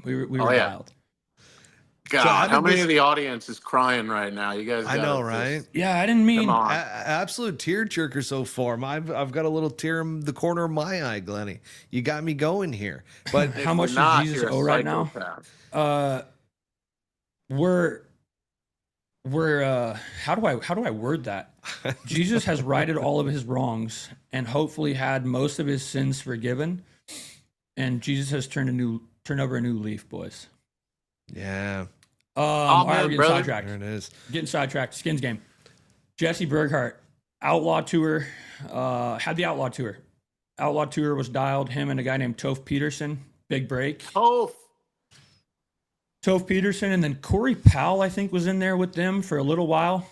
We were wild. God, how many of the audience is crying right now? You guys, I know, right? Yeah, I didn't mean. Absolute tear jerker so far. I've got a little tear in the corner of my eye, Glenny. You got me going here. But How much does Jesus owe right now? We're how do I word that? Jesus has righted all of his wrongs and hopefully had most of his sins forgiven, and Jesus has turned over a new leaf, boys. yeah, All right, we're getting brother. sidetracked. there it is. Getting sidetracked. Skins game. Jesse Berghardt, Outlaw Tour, had the Outlaw Tour. Outlaw Tour was dialed. Him and a guy named Toph Peterson. Big break. Oh, Toph Peterson, and then Corey Powell, I think, was in there with them for a little while.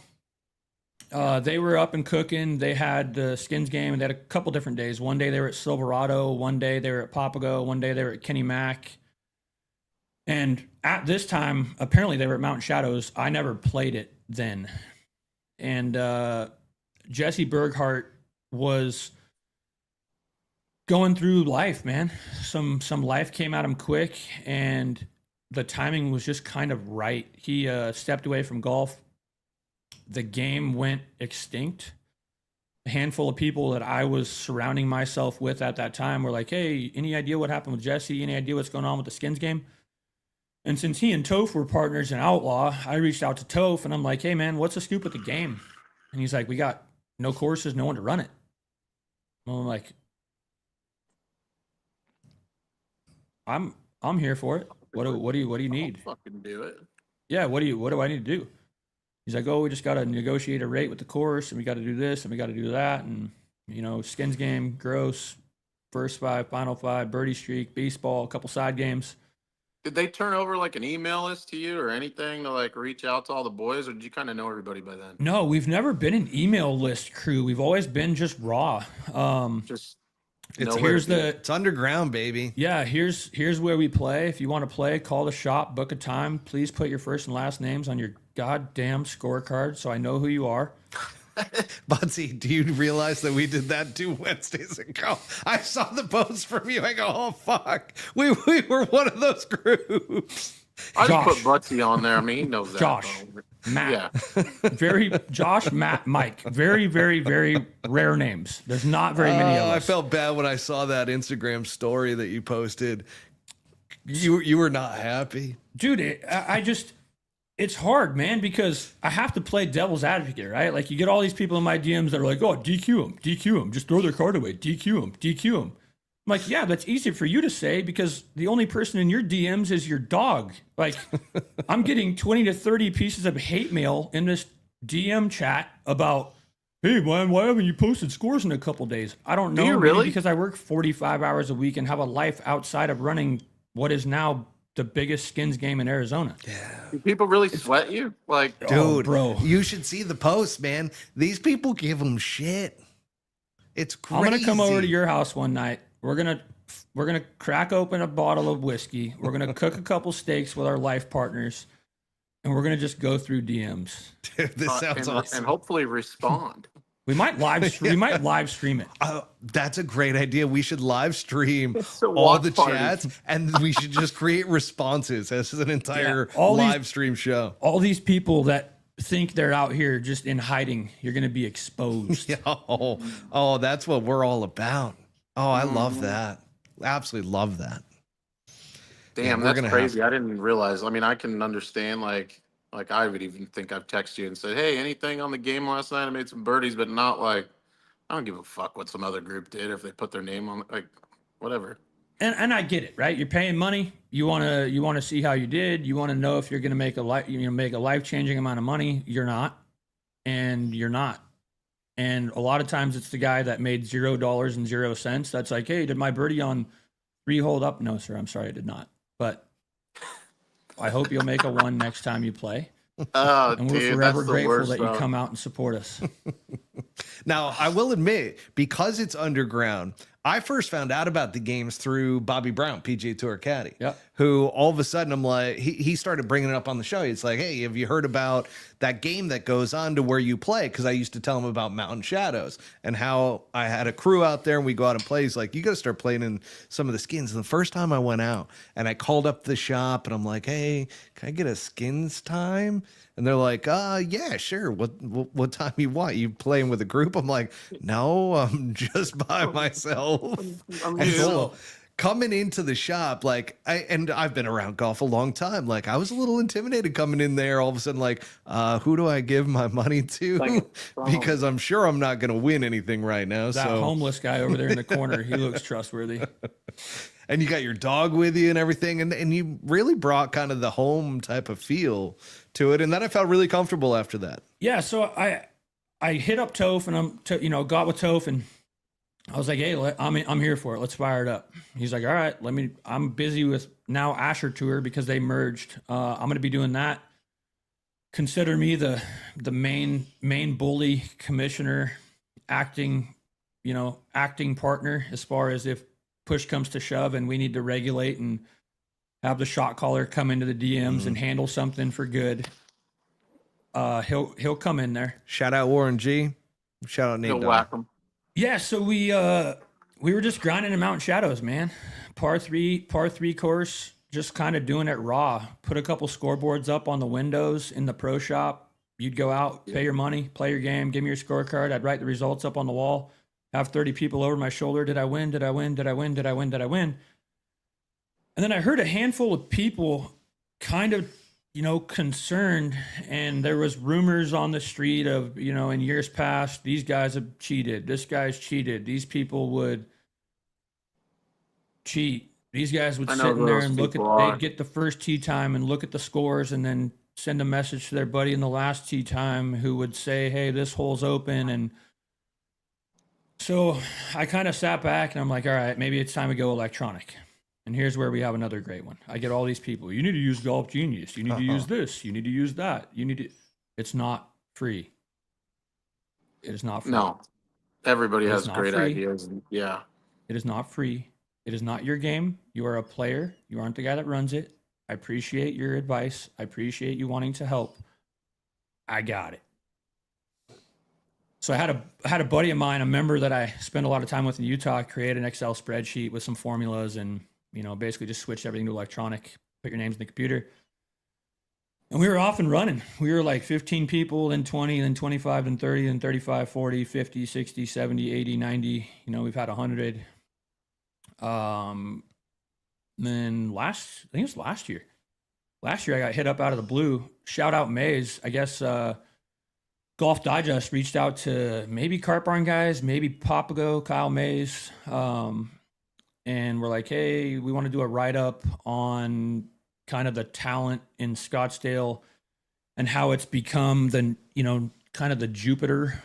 They were up and cooking. They had the Skins game, and they had a couple different days. One day they were at Silverado. One day they were at Papago. One day they were at Kenny Mac. And at this time, apparently they were at Mountain Shadows. I never played it then. And Jesse Berghardt was going through life, man. Some life came at him quick, and the timing was just kind of right. He stepped away from golf. The game went extinct. A handful of people that I was surrounding myself with at that time were like, hey, any idea what happened with Jesse? Any idea what's going on with the Skins game? And since he and Toph were partners in Outlaw, I reached out to Toph and I'm like, hey, man, what's the scoop with the game? And he's like, we got no courses, no one to run it. And I'm like, I'm here for it. What do you need? I'll fucking do it. Yeah, what do I need to do? He's like, oh, we just got to negotiate a rate with the course, and we got to do this, and we got to do that, and Skins game, gross, first five, final five, birdie streak, baseball, a couple side games. Did they turn over like an email list to you or anything to like reach out to all the boys, or did you kind of know everybody by then? No, we've never been an email list crew. We've always been just raw. It's underground, baby. Yeah, here's where we play. If you want to play, call the shop, book a time. Please put your first and last names on your goddamn scorecard so I know who you are. Budsy, do you realize that we did that 2 Wednesdays ago? I saw the post from you. I go, oh fuck, we were one of those groups. I just put Butsy on there. I mean, he knows that. Josh, Matt, Josh, Matt, Mike. Very, very, very rare names. There's not very many of us. I felt bad when I saw that Instagram story that you posted. You were not happy, dude. It's hard, man, because I have to play devil's advocate, right? Like you get all these people in my DMs that are like, oh, DQ them, just throw their card away, DQ them. I'm like, yeah, that's easy for you to say because the only person in your DMs is your dog. Like, I'm getting 20 to 30 pieces of hate mail in this DM chat about, hey, man, why haven't you posted scores in a couple days? I don't know. Do you really? Because I work 45 hours a week and have a life outside of running what is now the biggest Skins game in Arizona. Yeah. Do people really sweat you? Like, dude, bro, you should see the post, man. These people give them shit. It's crazy. I'm gonna come over to your house one night. We're gonna We're gonna crack open a bottle of whiskey. We're gonna cook a couple steaks with our life partners, and we're gonna just go through DMs. Dude, this sounds and awesome. hopefully respond. We might live stream it. That's a great idea. We should live stream It's a all watch the party. chats, and we should just create responses as an entire all these- live stream show. All these people that think they're out here just in hiding, you're gonna be exposed. Yeah. Oh, that's what we're all about. Oh, I love that. Absolutely love that. Damn, we're that's gonna crazy. I didn't realize. I mean, I can understand like I would even think I've texted you and said, "Hey, anything on the game last night? I made some birdies," but not like I don't give a fuck what some other group did if they put their name on like whatever. And I get it, right? You're paying money. You wanna see how you did. You want to know if you're gonna make a life changing amount of money. You're not, and you're not. And a lot of times it's the guy that made $0.00. That's like, hey, did my birdie on 3-hole up? No, sir. I'm sorry, I did not. But I hope you'll make a 1 next time you play. Oh, And we're dude, forever that's the grateful worst. that you though. come out and support us. Now, I will admit, because it's underground, I first found out about the games through Bobby Brown, PGA Tour caddy, Yep. who all of a sudden I'm like, he started bringing it up on the show. It's like, hey, have you heard about that game that goes on to where you play? Because I used to tell him about Mountain Shadows and how I had a crew out there and we go out and play. He's like, you got to start playing in some of the skins. And the first time I went out and I called up the shop and I'm like, hey, can I get a skins time? And they're like, yeah, sure. What time you want? You playing with a group? I'm like, no, I'm just by myself. I'm And new. so coming into the shop, like I've been around golf a long time. Like I was a little intimidated coming in there all of a sudden, like, who do I give my money to? Because I'm sure I'm not gonna win anything right now. That So homeless guy over there in the corner, he looks trustworthy. and you got your dog with you and everything, and you really brought kind of the home type of feel to it. And then I felt really comfortable after that. Yeah, so I hit up Toph and got with Toph and I was like, hey, I'm here for it. Let's fire it up. He's like, all right, I'm busy with now Asher Tour because they merged. I'm going to be doing that. Consider me the main bully commissioner, acting partner as far as if push comes to shove and we need to regulate and have the shot caller come into the DMs and handle something for good. He'll come in there. Shout out Warren G. Shout out Nate. He'll Dogg. whack 'em. Yeah, so we were just grinding in Mountain Shadows, man. Par three course, just kind of doing it raw. Put a couple scoreboards up on the windows in the pro shop. You'd go out, pay your money, play your game, give me your scorecard. I'd write the results up on the wall. Have 30 people over my shoulder. Did I win? Did I win? Did I win? Did I win? Did I win? And then I heard a handful of people kind of concerned, and there was rumors on the street of, in years past, these guys have cheated. This guy's cheated. These people would cheat. These guys would I know sit in who there those and look people at, are. they'd get the first tee time and look at the scores and then send a message to their buddy in the last tee time who would say, hey, this hole's open. And so I kind of sat back and I'm like, all right, maybe it's time to go electronic. And here's where we have another great one. I get all these people. You need to use Golf Genius. You need to use this. You need to use that. It's not free. It is not free. No, everybody It's has not great free. ideas. And, yeah, It is not free. It is not your game. You are a player. You aren't the guy that runs it. I appreciate your advice. I appreciate you wanting to help. I got it. So I had a buddy of mine, a member that I spend a lot of time with in Utah, create an Excel spreadsheet with some formulas and basically just switch everything to electronic, put your names in the computer. And we were off and running. We were like 15 people, then 20, then 25, then 30, then 35, 40, 50, 60, 70, 80, 90. We've had 100. Then I think it was last year. Last year I got hit up out of the blue. Shout out Maze. I guess Golf Digest reached out to maybe Cart Barn guys, maybe Papago, Kyle Mays. And we're like, hey, we want to do a write-up on kind of the talent in Scottsdale and how it's become the, kind of the Jupiter,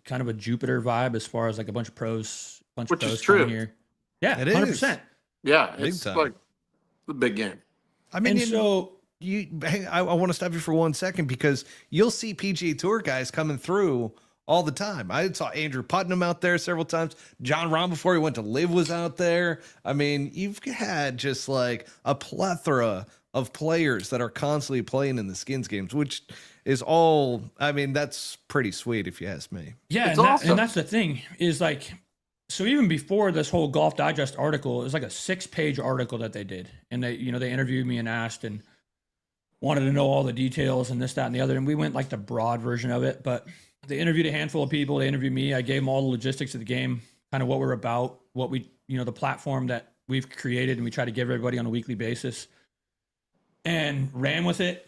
kind of a Jupiter vibe as far as like a bunch of pros, Which is coming true. here. Yeah, It is. 100%. yeah, Big it's time. like the big game. I mean, And so I want to stop you for 1 second because you'll see PGA Tour guys coming through all the time. I saw Andrew Putnam out there several times. John Rahm before he went to live was out there. I mean, you've had just like a plethora of players that are constantly playing in the skins games, which is all, I mean, that's pretty sweet if you ask me. Yeah, It's and, awesome. and that's the thing is like, so even before this whole Golf Digest article, it was like a 6-page article that they did, and they interviewed me and asked and wanted to know all the details and this, that, and the other, and we went like the broad version of it. But they interviewed a handful of people. They interviewed me. I gave them all the logistics of the game, kind of what we're about, what we, the platform that we've created, and we try to give everybody on a weekly basis, and ran with it.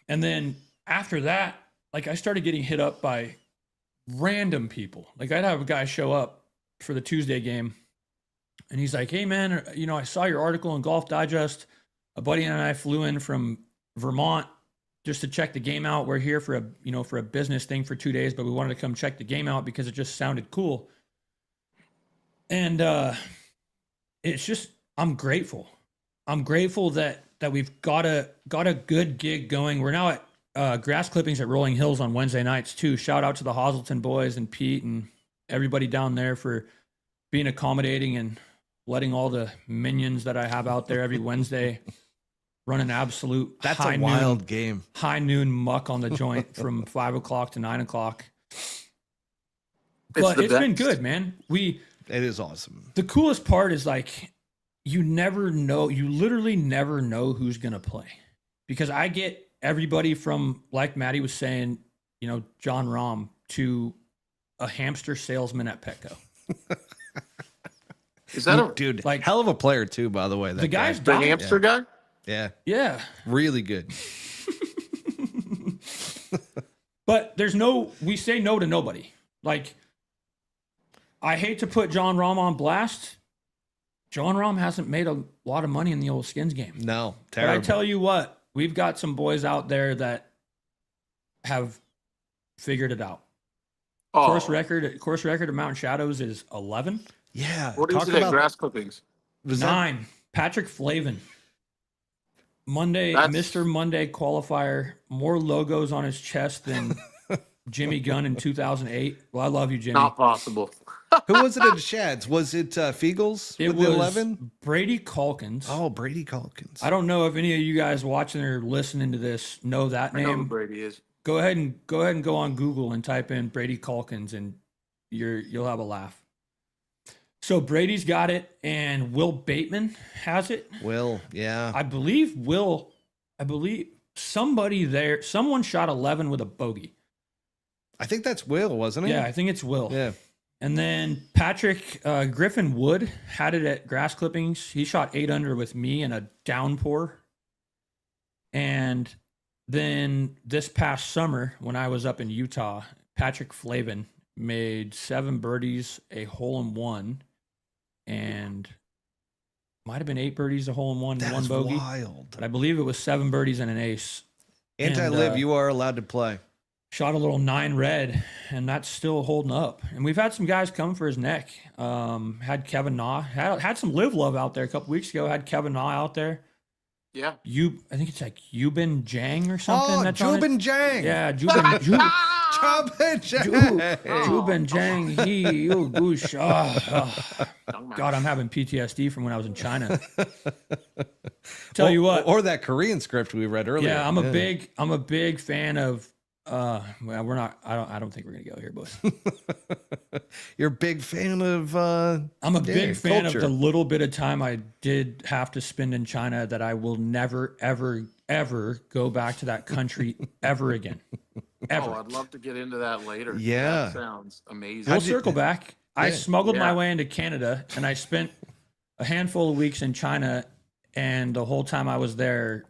And then after that, like I started getting hit up by random people. Like I'd have a guy show up for the Tuesday game, and he's like, "Hey man, I saw your article in Golf Digest. A buddy and I flew in from Vermont just to check the game out. We're here for a business thing for 2 days, but we wanted to come check the game out because it just sounded cool." And it's just, I'm grateful. I'm grateful that we've got a good gig going. We're now at grass clippings at Rolling Hills on Wednesday nights too. Shout out to the Hosselton boys and Pete and everybody down there for being accommodating and letting all the minions that I have out there every Wednesday run an absolute That's a wild game. high noon muck on the joint from 5 o'clock to 9 o'clock. But it's been good, man. It is awesome. The coolest part is like, you literally never know who's going to play, because I get everybody from, like Maddie was saying, John Rahm to a hamster salesman at Petco. Is that a Dude, like- hell of a player too, by the way. That The guy's the dying. hamster guy? Yeah, Yeah. really good. But we say no to nobody. Like, I hate to put John Rahm on blast. John Rahm hasn't made a lot of money in the old skins game. No, But terrible. I tell you what, we've got some boys out there that have figured it out. Oh, Course record at Mountain Shadows is 11. Yeah. what is talk it at about grass clippings? was that 9. Patrick Flavin. Monday, That's- Mr. Monday qualifier. More logos on his chest than Jimmy Gunn in 2008. Well, I love you, Jimmy. Not possible. who was it at Shad's? Was it Fiegels It with was the 11? Brady Calkins. Oh, Brady Calkins. I don't know if any of you guys watching or listening to this know that I know who name. Brady is. Go ahead and go on Google and type in Brady Calkins, and you'll have a laugh. So Brady's got it, and Will Bateman has it. Will, yeah. I believe someone shot 11 with a bogey. I think that's Will, wasn't it? Yeah, I think it's Will. Yeah. And then Patrick Griffin Wood had it at grass clippings. He shot 8 under with me in a downpour. And then this past summer, when I was up in Utah, Patrick Flavin made 7 birdies, a hole-in-one, and might have been 8 birdies, a hole-in-one, and 1 That's bogey. wild. But I believe it was 7 birdies and an ace. Anti-live, And, you are allowed to play. Shot a little 9 red, and that's still holding up. And we've had some guys come for his neck. Had Kevin Na. Had some live love out there a couple weeks ago. Had Kevin Na out there. Yeah. I think it's like Yubin Jang or something. Oh, that's on it. Jubin Jang. Yeah, Jubin Jubin Jang. Jubin Jang. He goosh. God, I'm having PTSD from when I was in China. Tell you what. Or that Korean script we read earlier. Yeah, I'm a big fan of. Well, we're not. I don't think we're gonna go here, boys. You're a big fan of. I'm a big fan culture. of the little bit of time I did have to spend in China, that I will never, ever, ever go back to that country ever again. Ever. Oh, I'd love to get into that later. Yeah. That sounds amazing. We'll circle back. I Yeah. smuggled my Yeah. way into Canada, and I spent a handful of weeks in China, and the whole time I was there,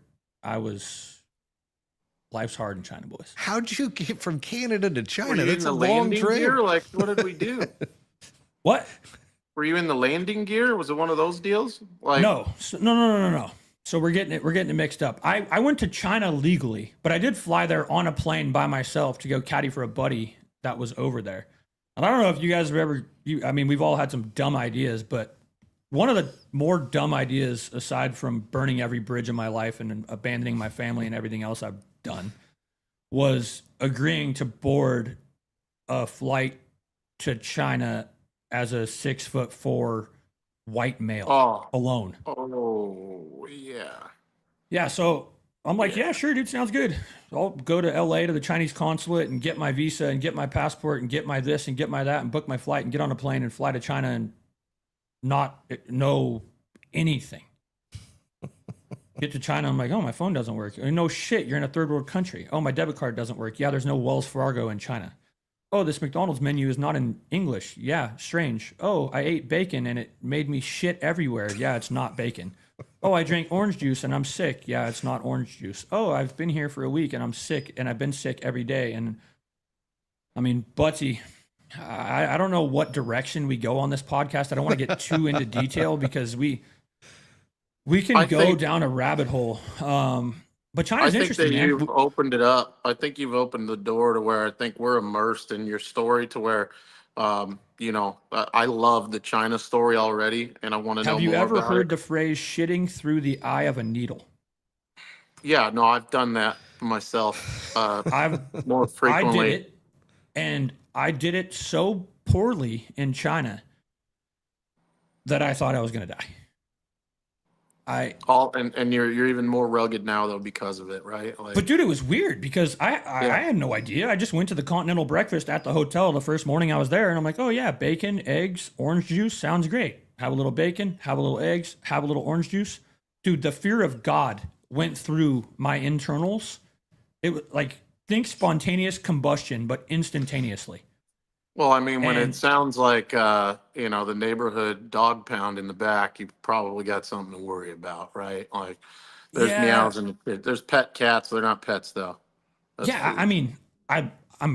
life's hard in China, boys. How'd you get from Canada to Were China? you That's in a the long landing trip. gear? Like, what did we do? What? Were you in the landing gear? Was it one of those deals? Like, No. No. So we're getting it mixed up. I went to China legally, but I did fly there on a plane by myself to go caddy for a buddy that was over there. And I don't know if you guys have ever, we've all had some dumb ideas, but one of the more dumb ideas, aside from burning every bridge in my life and abandoning my family and everything else I've done, was agreeing to board a flight to China as a 6'4" white male Oh, alone. oh, yeah. Yeah, so I'm like, Yeah. yeah, sure, dude, sounds good. I'll go to LA to the Chinese consulate and get my visa and get my passport and get my this and get my that and book my flight and get on a plane and fly to China and not know anything. Get to China, I'm like, oh, my phone doesn't work. No shit, you're in a third world country. Oh, my debit card doesn't work. Yeah, there's no Wells Fargo in China. Oh, this McDonald's menu is not in English. Yeah, strange. Oh, I ate bacon and it made me shit everywhere. Yeah, it's not bacon. Oh, I drank orange juice and I'm sick. Yeah, it's not orange juice. Oh, I've been here for a week and I'm sick and I've been sick every day. And I mean, Butsy, I don't know what direction we go on this podcast. I don't want to get too into detail because we can I go think- down a rabbit hole. But I China's think interesting, that man. you've opened it up. I think you've opened the door to where I think we're immersed in your story to where, I love the China story already, and I want to know Have you more ever about heard it. the phrase shitting through the eye of a needle? Yeah, no, I've done that myself I've more I frequently. did it, and I did it so poorly in China that I thought I was going to die. And you're even more rugged now though because of it, right? Like, But dude, it was weird because I had no idea. I just went to the continental breakfast at the hotel the first morning I was there, and I'm like, oh yeah, bacon, eggs, orange juice sounds great. Have a little bacon, have a little eggs, have a little orange juice. Dude, the fear of God went through my internals. It was like, think spontaneous combustion, but instantaneously. well, I mean, when And- it sounds like the neighborhood dog pound in the back, you probably got something to worry about, right? Like, there's Yeah. meows and there's pet cats. They're not pets though. That's Yeah, food. I mean, I'm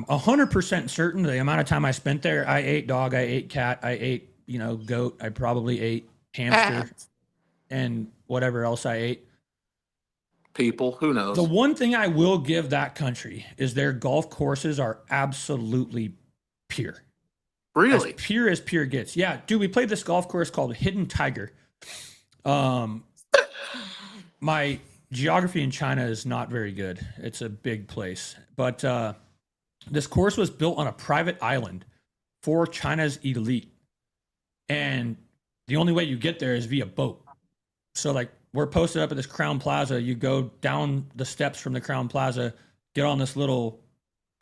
100% certain the amount of time I spent there. I ate dog, I ate cat, I ate goat, I probably ate hamster, and whatever else I ate. People, who knows? The one thing I will give that country is their golf courses are absolutely pure. Really? As pure gets. Yeah, dude, we played this golf course called Hidden Tiger. My geography in China is not very good. It's a big place. But this course was built on a private island for China's elite. And the only way you get there is via boat. So like we're posted up at this Crown Plaza. You go down the steps from the Crown Plaza, get on this little,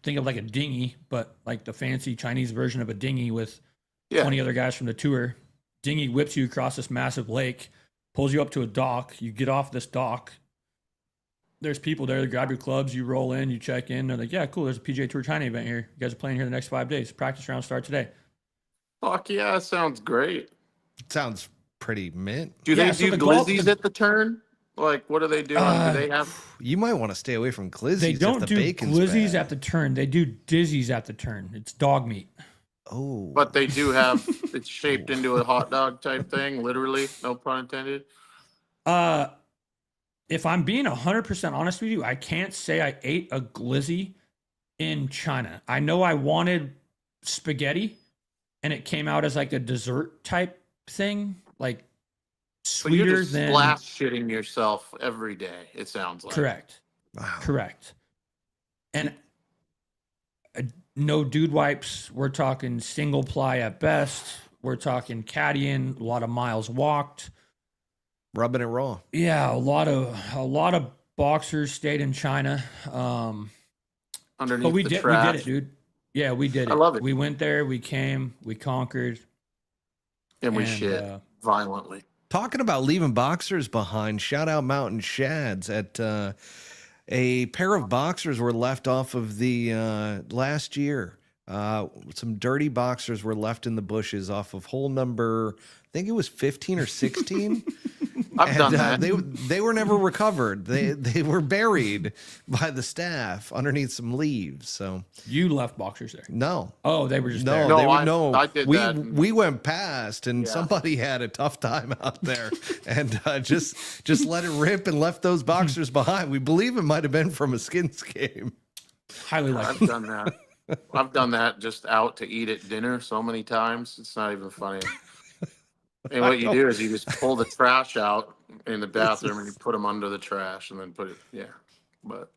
think of like a dinghy, but like the fancy Chinese version of a dinghy with 20 other guys from the tour. Dinghy whips you across this massive lake, pulls you up to a dock. You get off this dock. There's people there that grab your clubs. You roll in, you check in. They're like, yeah, cool. There's a PGA Tour China event here. You guys are playing here the next 5 days. Practice rounds start today. Fuck yeah, that sounds great. Sounds pretty mint. Do Yeah, they so do the golf- glizzies at the turn? Like, what are they doing? Do they have? You might want to stay away from glizzies. They don't if the do bacon's glizzies bad. at the turn. They do dizzies at the turn. It's dog meat. Oh, But they do have. It's shaped into a hot dog type thing. Literally, no pun intended. If I'm being 100% honest with you, I can't say I ate a glizzy in China. I know I wanted spaghetti, and it came out as like a dessert type thing, like But you're sweeter just than splash shitting yourself every day. It sounds like. correct. wow. Correct. And no dude wipes. We're talking single ply at best. We're talking caddying, a lot of miles walked. Rubbing it raw. Yeah, a lot of boxers stayed in China. Underneath But we the did trash. it, dude. Yeah, we did it. I love it. We went there, we came, we conquered. And we and, shit violently. Talking about leaving boxers behind, shout out Mountain Shads at a pair of boxers were left off of the last year. Some dirty boxers were left in the bushes off of hole number, I think it was 15 or 16. I've done that. They were never recovered. They were buried by the staff underneath some leaves. So You left boxers there. no. Oh, they were just No, there. No, they were, I- no. I did we that. we went past, and Yeah. somebody had a tough time out there, and just let it rip and left those boxers behind. We believe it might have been from a Skins game. Highly I've likely. done that. I've done that just out to eat at dinner so many times. It's not even funny. And what you do is you just pull the trash out in the bathroom and you put them under the trash and then put it. Yeah, but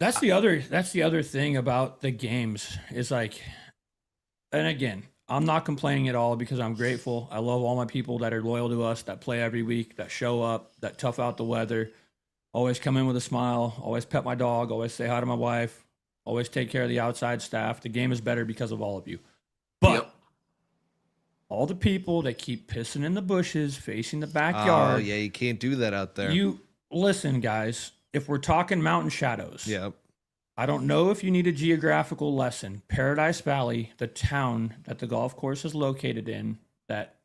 That's the other thing about the games is like, and again, I'm not complaining at all because I'm grateful. I love all my people that are loyal to us, that play every week, that show up, that tough out the weather, always come in with a smile, always pet my dog, always say hi to my wife, always take care of the outside staff. The game is better because of all of you. But Yep. all the people that keep pissing in the bushes, facing the Oh backyard. yeah, you can't do that out there. You listen, guys. If we're talking mountain shadows, Yep. I don't know if you need a geographical lesson. Paradise Valley, the town that the golf course is located in, that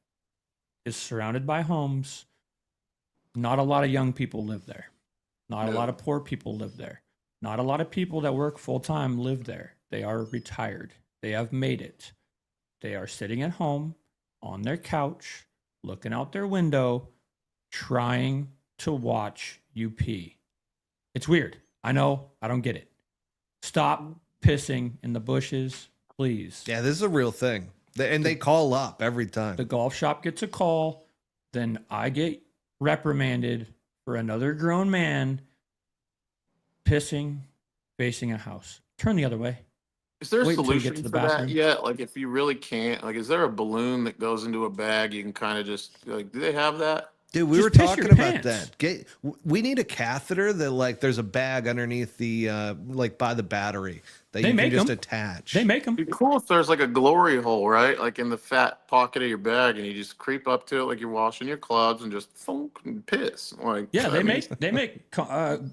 is surrounded by homes. Not a lot of young people live there. Not a No. lot of poor people live there. Not a lot of people that work full time live there. They are retired. They have made it. They are sitting at home on their couch, looking out their window, trying to watch you pee. It's weird. I know. I don't get it. Stop pissing in the bushes, please. Yeah, this is a real thing. And they call up every time. The golf shop gets a call, then I get reprimanded for another grown man pissing facing a house. Turn the other way. Is there a Wait until you get solution to the for that bathroom. yet? Like, if you really can't, like, is there a balloon that goes into a bag? You can kind of just like, do they have that? Dude, we Just were piss talking your about pants. that. We need a catheter that like there's a bag underneath the like by the battery that They you can make just 'em. attach. They make them. It'd be cool if there's like a glory hole, right? Like in the fat pocket of your bag, and you just creep up to it like you're washing your clubs and just thunk and piss. Like, Yeah, I they mean, make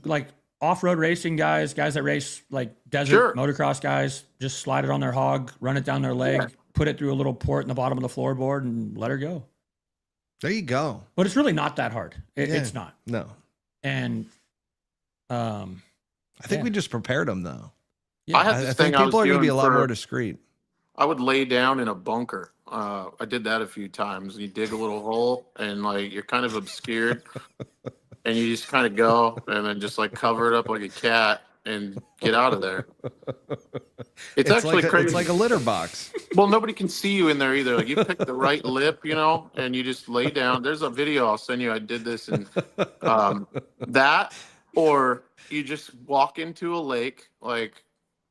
like off-road racing guys that race like desert Sure. motocross guys, just slide it on their hog, run it down their leg, Yeah. put it through a little port in the bottom of the floorboard and let her go. There you go. But it's really not that hard. Yeah. It's not. No, And I think Yeah. we just prepared them though. yeah, I had I this think thing I was people are going to be a doing lot for- more discreet. I would lay down in a bunker. I did that a few times. You dig a little hole, and like you're kind of obscured, and you just kind of go, and then just like cover it up like a cat and get out of there. It's actually like crazy. it's like a litter box. Well, nobody can see you in there either. Like you pick the right lip, you know, and you just lay down. There's a video I'll send you. I did this, and that, or you just walk into a lake like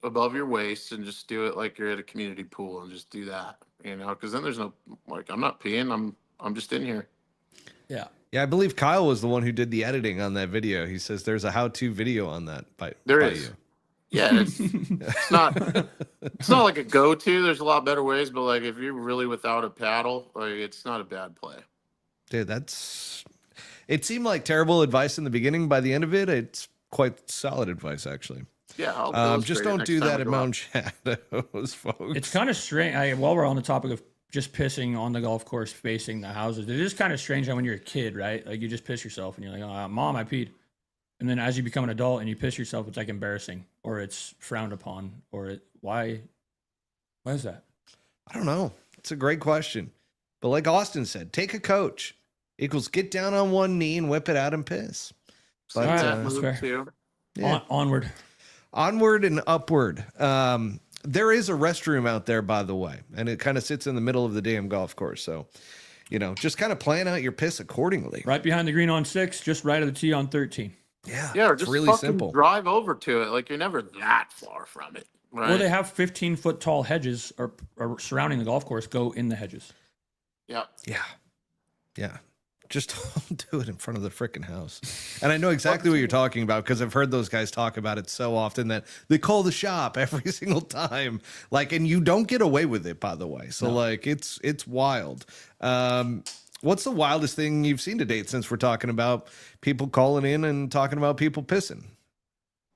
above your waist and just do it like you're at a community pool and just do that, you know, because then there's no like I'm not peeing. I'm just in here. yeah. Yeah, I believe Kyle was the one who did the editing on that video. He says there's a how-to video on that There by is. you. Yeah, it's not like a go-to. There's a lot better ways, but like if you're really without a paddle, like it's not a bad play. Dude, it seemed like terrible advice in the beginning. By the end of it, it's quite solid advice, actually. Yeah, I'll Just illustrate it don't next do time that we at go out. Mountain Shadows, folks. It's kind of strange. While we're on the topic of just pissing on the golf course facing the houses, it is kind of strange how when you're a kid, right? Like you just piss yourself and you're like, oh, Mom, I peed. And then as you become an adult and you piss yourself, it's like embarrassing or it's frowned upon or why is that? I don't know. It's a great question. But like Austin said, take a coach. Equals get down on one knee and whip it out and piss. But, All right, That that's move, fair. too. Yeah. Onward. Onward and upward. There is a restroom out there, by the way, and it kind of sits in the middle of the damn golf course. So, just kind of plan out your piss accordingly. Right behind the green on 6, just right of the tee on 13. Yeah, Or it's just really fucking simple. drive over to it. Like you're never that far from it, right? Or they have 15-foot tall hedges or surrounding the golf course. Go in the hedges. Yeah. Yeah. Just don't do it in front of the freaking house. And I know exactly what you're talking about because I've heard those guys talk about it so often that they call the shop every single time. Like, and you don't get away with it, by the way. So, like, it's wild. What's the wildest thing you've seen to date since we're talking about people calling in and talking about people pissing?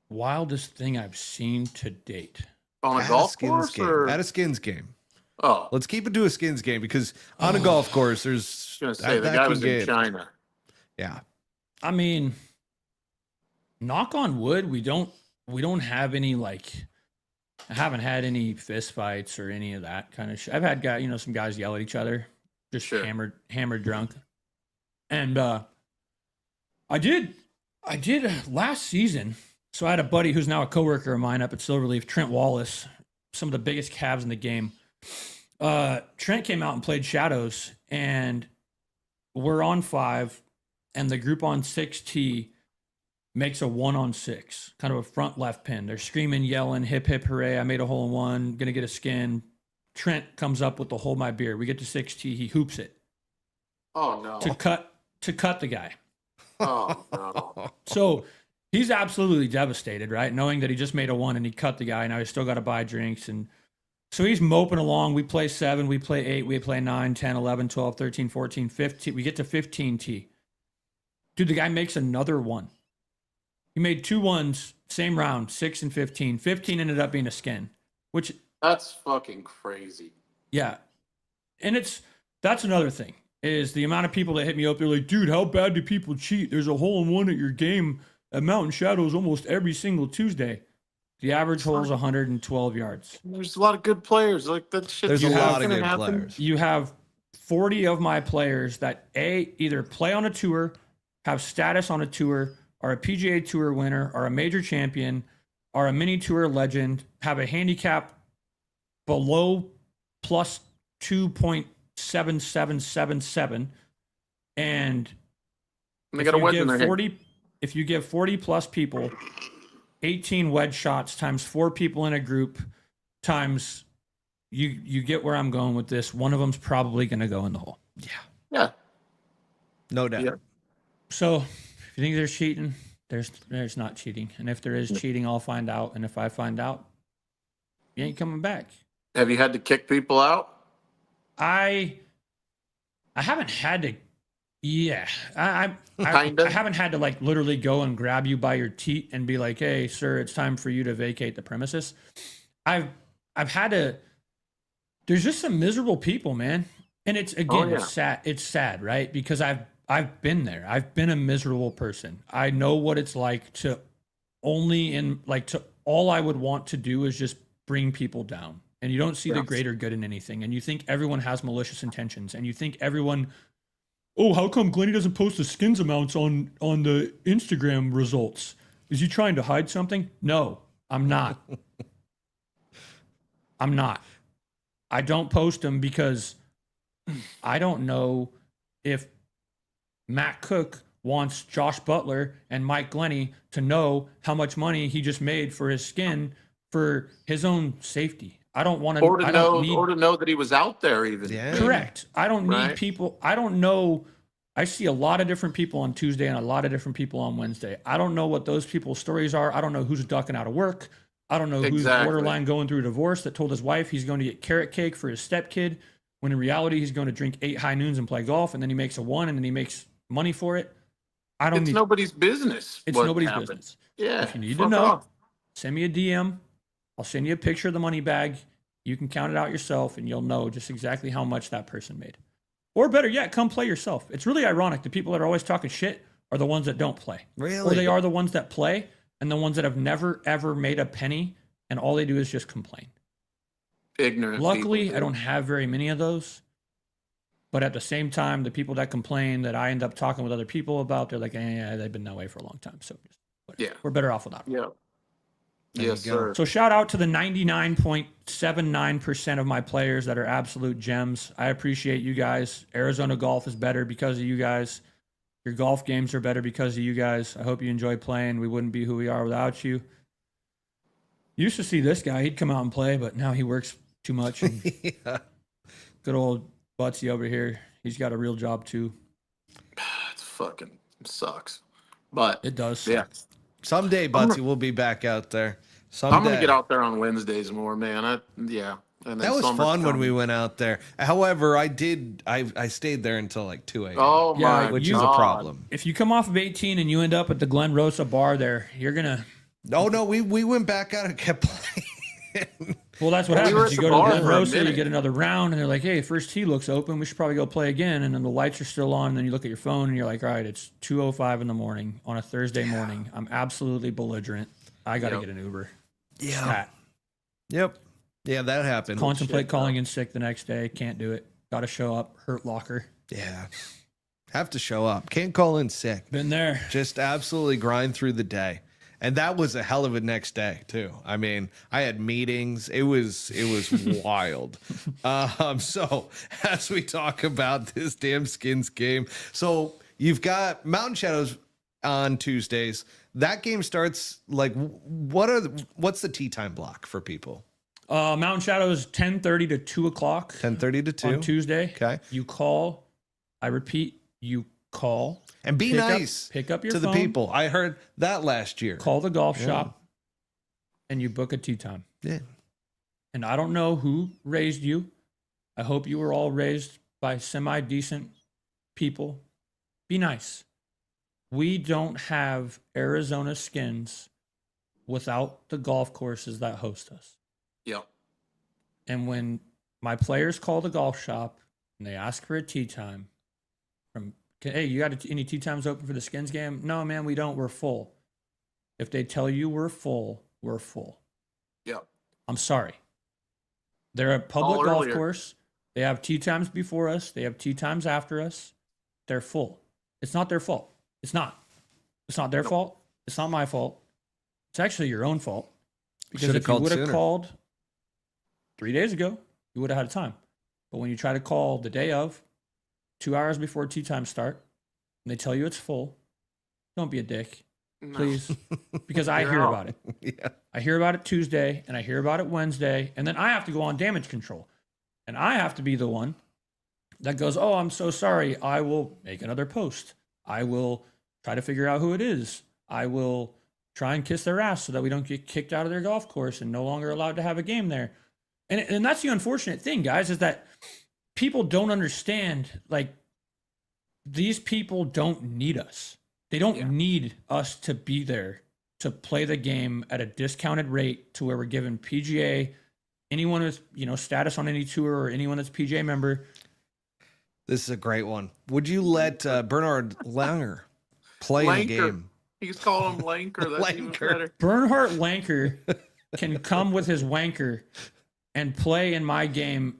Wildest thing I've seen to date. On a At golf Skins course game. or At a Skins game. oh, Let's keep it to a Skins game because on a golf course, there's I was gonna say the that guy can was in get- China. Yeah. I mean, knock on wood, we don't have any I haven't had any fist fights or any of that kind of shit. I've had some guys yell at each other, just Sure. hammered drunk. And I did last season. So I had a buddy who's now a coworker of mine up at Silverleaf, Trent Wallace, some of the biggest calves in the game. Trent came out and played Shadows, and we're on 5, and the group on 6 tee makes a 1-on-6, kind of a front left pin. They're screaming, yelling, hip, hip, hooray. I made a hole in one, going to get a skin. Trent comes up with the hold my beer. We get to 6T. He hoops it Oh no. to cut the guy. Oh no. So he's absolutely devastated, right? Knowing that he just made a 1 and he cut the guy. Now he's still got to buy drinks. And so he's moping along. We play 7, we play 8, we play 9, 10, 11, 12, 13, 14, 15. We get to 15T. Dude, the guy makes another 1. He made 2 1s, same round, 6 and 15. 15 ended up being a skin, which, That's fucking crazy. yeah. And that's another thing, is the amount of people that hit me up. They're like, dude, how bad do people cheat? There's a hole in one at your game at Mountain Shadows almost every single Tuesday. The average hole is 112 yards. There's a lot of good players. Like that shit. There's a not lot of gonna good happen. players. You have 40 of my players that either play on a tour, have status on a tour, are a PGA Tour winner, are a major champion, are a mini tour legend, have a handicap below plus 2.7777, and And they if got a you wedge in give their hand. 40, if you give 40 plus people 18 wedge shots times 4 people in a group times you get where I'm going with this. One of them's probably going to go in the hole. Yeah. No doubt. Yeah. So if you think there's cheating, there's not cheating. And if there is cheating, I'll find out. And if I find out, you ain't coming back. Have you had to kick people out? I haven't had to. Yeah, I Kinda. haven't had to like literally go and grab you by your teat and be like, "Hey, sir, it's time for you to vacate the premises." I've had to. There's just some miserable people, man, and it's again yeah. it's sad. It's sad, right? Because I've been there. I've been a miserable person. I know what it's like to all I would want to do is just bring people down. And you don't see the Yes. greater good in anything. And you think everyone has malicious intentions. And you think everyone, oh, how come Glenny doesn't post the skins amounts on the Instagram results? Is he trying to hide something? No, I'm not. I'm not. I don't post them because I don't know if Matt Cook wants Josh Butler and Mike Glennie to know how much money he just made for his skin for his own safety. I don't want to. Or to I know, don't need. or to know that he was out there even. Yeah. Correct. I don't need Right. people. I don't know. I see a lot of different people on Tuesday and a lot of different people on Wednesday. I don't know what those people's stories are. I don't know who's ducking out of work. I don't know who's Exactly. borderline going through a divorce that told his wife he's going to get carrot cake for his stepkid, when in reality he's going to drink 8 high noons and play golf, and then he makes a 1 and then he makes money for it. I don't It's need. nobody's business. It's what nobody's happened. business. Yeah. If you need to fuck know, off. send me a DM. I'll send you a picture of the money bag. You can count it out yourself and you'll know just exactly how much that person made. Or better yet, come play yourself. It's really ironic. The people that are always talking shit are the ones that don't play. Really? Or they are the ones that play and the ones that have never, ever made a penny and all they do is just complain. Ignorant. Luckily, people, I don't have very many of those. But at the same time, the people that complain that I end up talking with other people about, they're like, yeah, they've been that way for a long time. So just, Yeah. we're better off without them. Yeah. There Yes, you go. sir. So shout out to the 99.79% of my players that are absolute gems. I appreciate you guys. Arizona golf is better because of you guys. Your golf games are better because of you guys. I hope you enjoy playing. We wouldn't be who we are without you. Used to see this guy. He'd come out and play, but now he works too much. And Yeah. good old Butsy over here. He's got a real job too. It fucking sucks. But It does. yeah, Someday, Butsy, we'll be back out there. Someday. I'm gonna get out there on Wednesdays more, man. And That then was summer's fun when we coming. went out there. However, I stayed there until like 2 a.m. Oh Yeah, my which you- is a God. problem. If you come off of 18 and you end up at the Glen Rosa bar there, you're gonna. Oh no, we went back out and kept playing. Well, that's what Well, we were happens. at You the go to bar the Glen for a Rosa, you minute. get another round, and they're like, "Hey, first tee looks open. We should probably go play again." And then the lights are still on. And then you look at your phone, and you're like, "All right, it's 2:05 in the morning on a Thursday morning. I'm absolutely belligerent. I got to Yep. get an Uber." Yeah. Stat. Yep. Yeah, that happened. Contemplate shit, calling in sick the next day. Can't do it. Got to show up. Hurt locker. Yeah. Have to show up. Can't call in sick. Been there. Just absolutely grind through the day. And that was a hell of a next day too. I mean, I had meetings. It was wild. So as we talk about this damn skins game, so you've got Mountain Shadows on Tuesdays. That game starts like what's the tee time block for people? Mountain Shadows 10:30 to 2 o'clock 10:30 to 2 on Tuesday. Okay. You call. I repeat, you call And be nice pick up your to phone, the people. I heard that last year. call the golf shop, and you book a tee time. Yeah. And I don't know who raised you. I hope you were all raised by semi-decent people. Be nice. We don't have Arizona skins without the golf courses that host us. Yep. And when my players call the golf shop and they ask for a tee time, hey, you got any tee times open for the skins game? No, man, we don't. We're full. If they tell you we're full, we're full. Yep. I'm sorry. They're a public All golf earlier. course. They have tee times before us. They have tee times after us. They're full. It's not their fault. It's not. It's not their fault. It's not my fault. It's actually your own fault. Because Should've if you called would have sooner. called 3 days ago, you would have had time. But when you try to call the day of, 2 hours before tee time start, and they tell you it's full, don't be a dick, No. please. Because I You're hear out. about it. Yeah. I hear about it Tuesday, and I hear about it Wednesday, and then I have to go on damage control. And I have to be the one that goes, oh, I'm so sorry. I will make another post. I will try to figure out who it is. I will try and kiss their ass so that we don't get kicked out of their golf course and no longer allowed to have a game there. And that's the unfortunate thing, guys, is that people don't understand, like, these people don't need us. They don't need us to be there to play the game at a discounted rate to where we're giving PGA, anyone with, status on any tour or anyone that's PGA member. This is a great one. Would you let Bernhard Langer play in a Lanker. game? He's calling him Lanker. That's even Lanker. better. Bernhard Lanker can come with his wanker and play in my game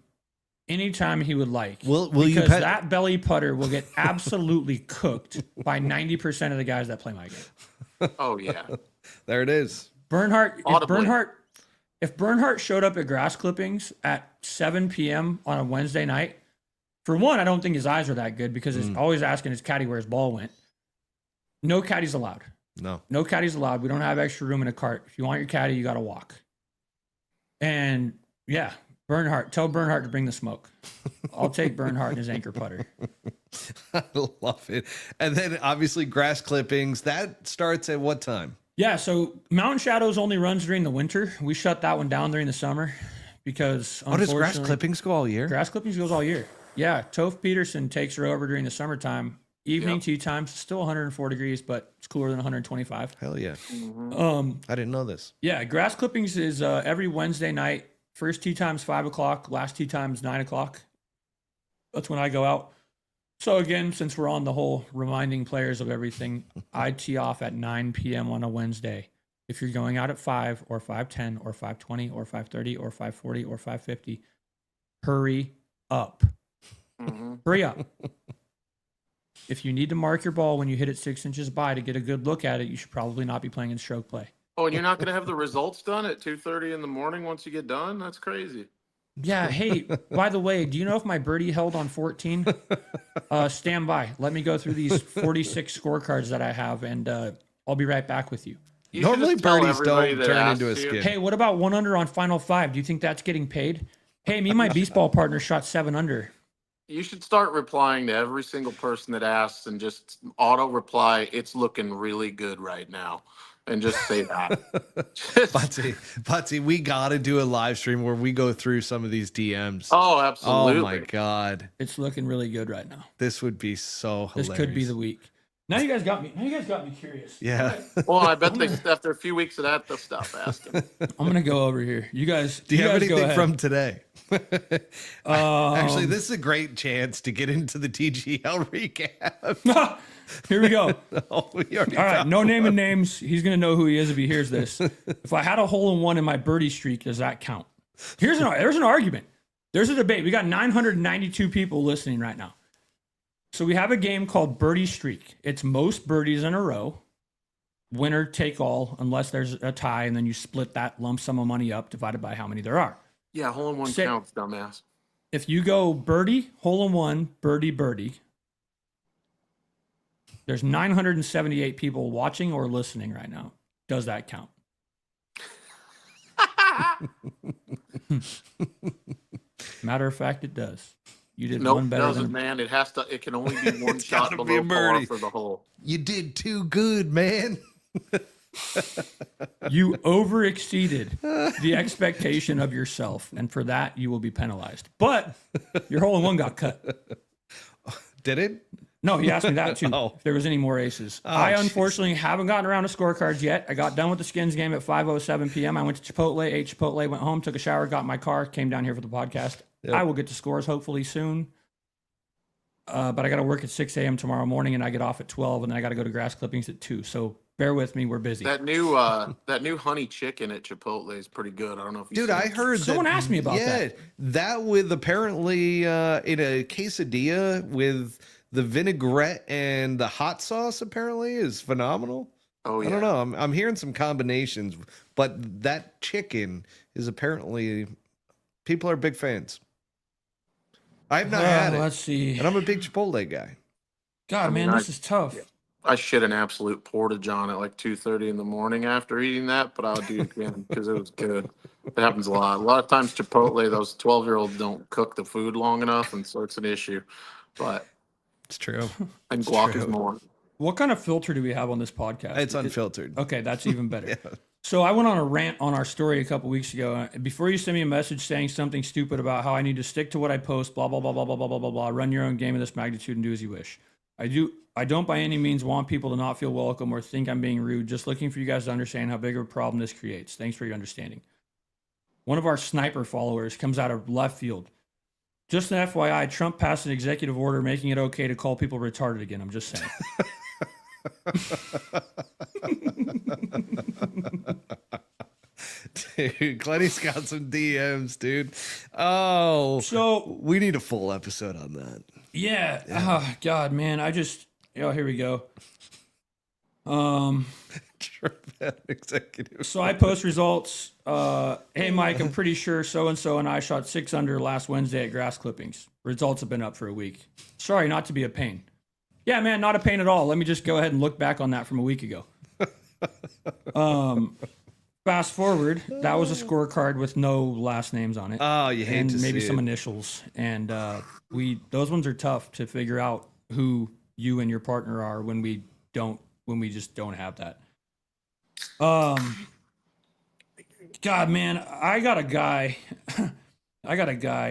anytime he would like. Will you because pet- that belly putter will get absolutely cooked by 90% of the guys that play my game. Oh yeah. There it is. Bernhardt, Audibly. if Bernhardt showed up at grass clippings at 7 p.m. on a Wednesday night, for one, I don't think his eyes are that good because he's always asking his caddy where his ball went. No caddies allowed. No caddies allowed. We don't have extra room in a cart. If you want your caddy, you got to walk. And yeah, Bernhardt, tell Bernhardt to bring the smoke. I'll take Bernhardt and his anchor putter. I love it. And then obviously grass clippings. That starts at what time? Yeah, so Mountain Shadows only runs during the winter. We shut that one down during the summer because Oh, does grass unfortunately, clippings go all year? Grass clippings goes all year. Yeah, Toph Peterson takes her over during the summertime. Evening tee times, still 104 degrees, but it's cooler than 125. Hell yeah. Um, I didn't know this. yeah, grass clippings is every Wednesday night. First tee time's 5 o'clock. Last tee time's 9 o'clock. That's when I go out. So again, since we're on the whole reminding players of everything, I tee off at 9 p.m. on a Wednesday. If you're going out at 5 or 5:10 or 5:20 or 5:30 or 5:40 or 5:50, hurry up. Hurry up. If you need to mark your ball when you hit it 6 inches by to get a good look at it, you should probably not be playing in stroke play. Oh, and you're not going to have the results done at 2:30 in the morning once you get done? That's crazy. Yeah. Hey, by the way, do you know if my birdie held on 14? Stand by. Let me go through these 46 scorecards that I have, and I'll be right back with you. You should Normally just tell birdies everybody don't that turn asks into a you- skid. Hey, what about 1 under on final 5? Do you think that's getting paid? Hey, me and my baseball partner shot 7 under. You should start replying to every single person that asks and just auto reply, it's looking really good right now. And just say that. Butsy, we got to do a live stream where we go through some of these DMs. Oh, Oh absolutely. my God. It's looking really good right now. This would be so hilarious. This could be the week. Now you guys got me. Now you guys got me curious. Yeah. Well, I bet they after a few weeks of that, they'll stop asking. I'm gonna go over here. You guys. Do you have guys go anything ahead. from today? Actually, Um, this is a great chance to get into the TGL recap. Here we go. Oh, we already All right, found no one. naming names. He's gonna know who he is if he hears this. If I had a hole in one in my birdie streak, does that count? There's an argument. There's a debate. We got 992 people listening right now. So we have a game called Birdie Streak. It's most birdies in a row, winner take all, unless there's a tie, and then you split that lump sum of money up divided by how many there are. Yeah, hole in one Sit. counts, dumbass. If you go birdie, hole in one, birdie, birdie, There's 978 people watching or listening right now. Does that count? Matter of fact, it does. You did Nope, one better doesn't, than man. It has to. It can only be one shot gotta be a below par birdie. for the hole. You did too good, man. you overexceeded the expectation of yourself, and for that you will be penalized. But your hole in one got cut. Did it? No, he asked me that too. Oh. If there was any more aces. Oh, I jeez. unfortunately haven't gotten around to scorecards yet. I got done with the Skins game at 5:07 p.m. I went to Chipotle, ate Chipotle, went home, took a shower, got in my car, came down here for the podcast. Yep. I will get to scores hopefully soon. But I got to work at 6 a.m. tomorrow morning, and I get off at 12, and then I got to go to grass clippings at 2. So bear with me. We're busy. That new honey chicken at Chipotle is pretty good. I don't know if you Dude, I heard Someone that, asked me about that. That with apparently in a quesadilla with the vinaigrette and the hot sauce apparently is phenomenal. Oh yeah. I don't know. I'm hearing some combinations, but that chicken is apparently people are big fans. I've not had it, Let's see. and I'm a big Chipotle guy. God, mean, man, this is tough. I shit an absolute portage on at like 2:30 in the morning after eating that, but I'll do it again because it was good. It happens a lot. A lot of times Chipotle, those 12-year-olds don't cook the food long enough, and so it's an issue. But It's true. and guac true. is more. What kind of filter do we have on this podcast? It's unfiltered. Okay, that's even better. Yeah. So I went on a rant on our story a couple weeks ago. Before you send me a message saying something stupid about how I need to stick to what I post, blah blah blah blah blah blah blah blah blah, run your own game of this magnitude and do as you wish. I don't by any means want people to not feel welcome or think I'm being rude. Just looking for you guys to understand how big of a problem this creates. Thanks for your understanding. One of our sniper followers comes out of left field. Just an FYI, Trump passed an executive order making it okay to call people retarded again. I'm just saying. Dude, Glenny's got some DMs, dude. Oh, So we need a full episode on that. yeah. Oh, God, man. Here we go. Executive. So I post results. Hey, Mike, I'm pretty sure so-and-so and I shot 6 under last Wednesday at grass clippings. Results have been up for a week. Sorry, not to be a pain. Yeah, man, not a pain at all. Let me just go ahead and look back on that from a week ago. Fast forward, that was a scorecard with no last names on it. Oh, you hate and to maybe see some it. initials. And those ones are tough to figure out who you and your partner are when we just don't have that. God, man, I got a guy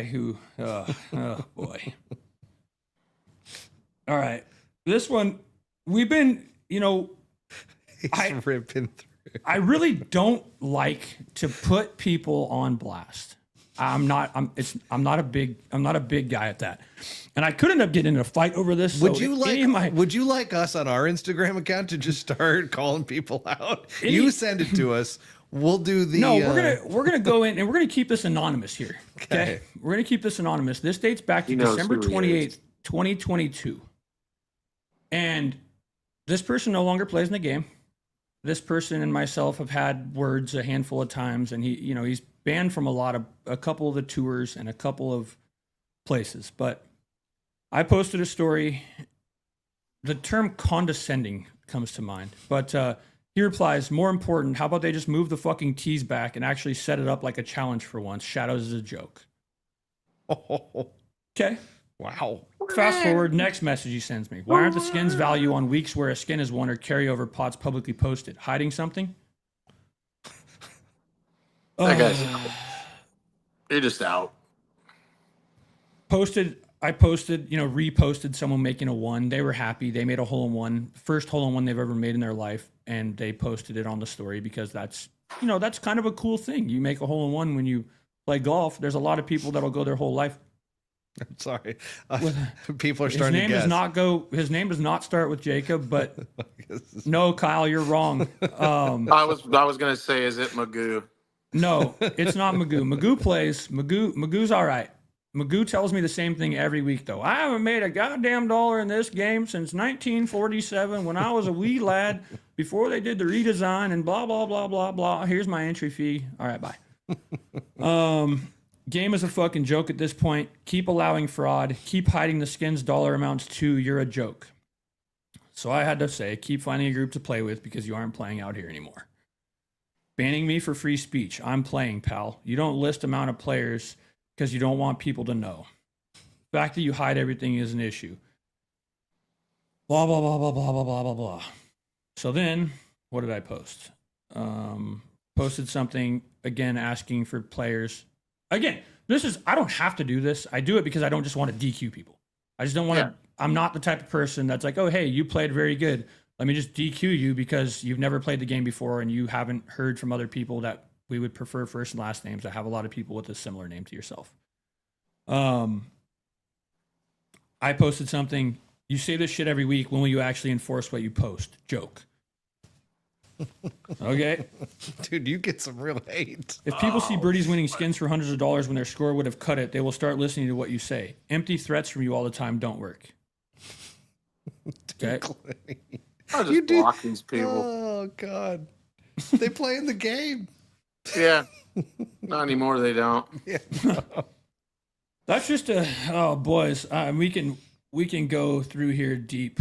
who, oh boy. All right. This one, we've been, He's ripping through. I really don't like to put people on blast. I'm not a big guy at that. And I could end up getting in a fight over this. Would so you any of my- would you like us on our Instagram account to just start calling people out? Any- You send it to us. We'll do the No, we're gonna go in and we're gonna keep this anonymous here. Okay. Okay. We're gonna keep this anonymous. This dates back to He knows December who he 28th, 2022. And this person no longer plays in the game. This person and myself have had words a handful of times, and he's banned from a couple of the tours and a couple of places. But I posted a story. The term condescending comes to mind, but he replies, more important, how about they just move the fucking tees back and actually set it up like a challenge for once? Shadows is a joke. Okay. Wow. Fast forward, next message he sends me. Why aren't the skins value on weeks where a skin is won or carryover pots publicly posted? Hiding something? That guy's out. You're just out. I posted, reposted someone making a 1. They were happy. They made a hole in one, first hole in one they've ever made in their life. And they posted it on the story because that's kind of a cool thing. You make a hole in one when you play golf. There's a lot of people that'll go their whole life. I'm sorry. People are starting to guess. His name does not start with Jacob, but no, Kyle, you're wrong. I was gonna say, is it Magoo? No, it's not Magoo. Magoo plays. Magoo's all right. Magoo tells me the same thing every week, though. I haven't made a goddamn dollar in this game since 1947 when I was a wee lad before they did the redesign and blah, blah, blah, blah, blah. Here's my entry fee. All right, bye. Game is a fucking joke at this point. Keep allowing fraud. Keep hiding the skins dollar amounts too. You're a joke. So I had to say, keep finding a group to play with because you aren't playing out here anymore. Banning me for free speech. I'm playing, pal. You don't list amount of players because you don't want people to know. The fact that you hide everything is an issue. Blah, blah, blah, blah, blah, blah, blah, blah, blah. So then, what did I post? Posted something, again, asking for players. Again, I don't have to do this. I do it because I don't just want to DQ people. I just don't want to, I'm not the type of person that's like, oh, hey, you played very good. Let me just DQ you because you've never played the game before and you haven't heard from other people that we would prefer first and last names. I have a lot of people with a similar name to yourself. I posted something. You say this shit every week. When will you actually enforce what you post? Joke. Okay. Dude, you get some real hate. If people see birdies winning skins for hundreds of dollars when their score would have cut it, they will start listening to what you say. Empty threats from you all the time don't work. Okay. I just block these people. Oh God, they play in the game. Yeah, not anymore. They don't. Yeah. That's just boys. We can go through here deep,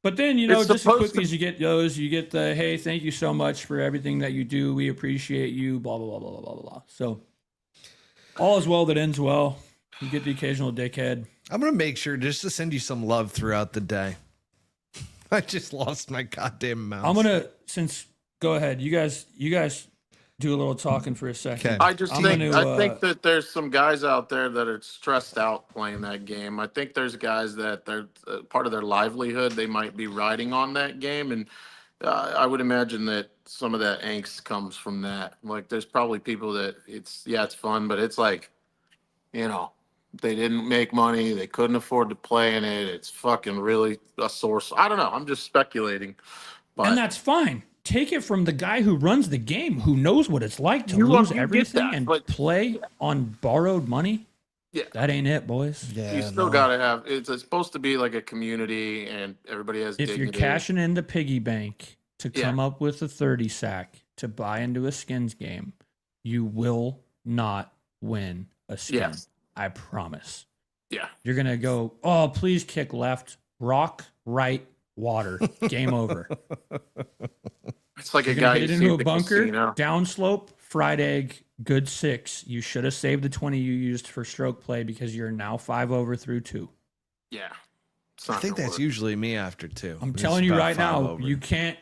but then It's just as supposed quickly to- as you get those, you get the hey, thank you so much for everything that you do. We appreciate you. Blah blah blah blah blah blah blah. So all is well that ends well. You get the occasional dickhead. I'm gonna make sure just to send you some love throughout the day. I just lost my goddamn mouse. I'm gonna go ahead. You guys do a little talking for a second. Okay. I just I'm think gonna, I think that there's some guys out there that are stressed out playing that game. I think there's guys that they're part of their livelihood. They might be riding on that game, and I would imagine that some of that angst comes from that. Like, there's probably people that it's fun, but it's like, they didn't make money, they couldn't afford to play in it. It's fucking really a source. I don't know. I'm just speculating, but and that's fine. Take it from the guy who runs the game, who knows what it's like to You lose get everything that, and but- play on borrowed money. Yeah. That ain't it, boys. Yeah, you still no. gotta have. It's supposed to be like a community, and everybody has. If you're dignity. cashing in the piggy bank to Yeah. come up with a 30 sack to buy into a skins game, you will not win a skin. Yes. I promise. Yeah. You're going to go, oh, please kick left, rock, right, water. Game over. It's like You're a going guy to you hit see into at a the bunker, casino. downslope, fried egg, good 6. You should have saved the 20 you used for stroke play because you're now 5 over through 2. Yeah. It's I not think gonna that's work. usually me after 2. I'm It's telling you about right 5 now, over. you can't.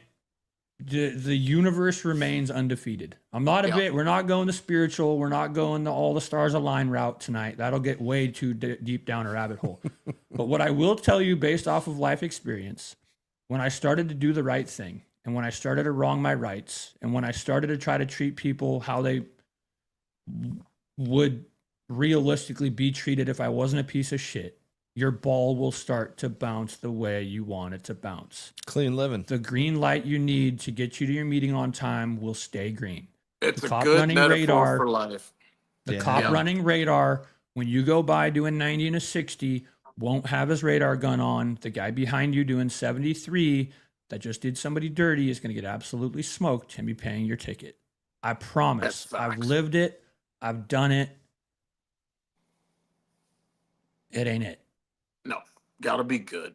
The universe remains undefeated. I'm not a Yeah. bit. We're not going the spiritual. We're not going the all the stars align route tonight. That'll get way too deep down a rabbit hole. But what I will tell you, based off of life experience, when I started to do the right thing, and when I started to wrong my rights, and when I started to try to treat people how they would realistically be treated if I wasn't a piece of shit, your ball will start to bounce the way you want it to bounce. Clean living. The green light you need to get you to your meeting on time will stay green. It's the a cop good running metaphor radar- for life. The Yeah. cop Yeah. running radar, when you go by doing 90 and a 60, won't have his radar gun on. The guy behind you doing 73 that just did somebody dirty is going to get absolutely smoked and be paying your ticket. I promise. That's I've facts. lived it. I've done it. It ain't it. No, gotta be good.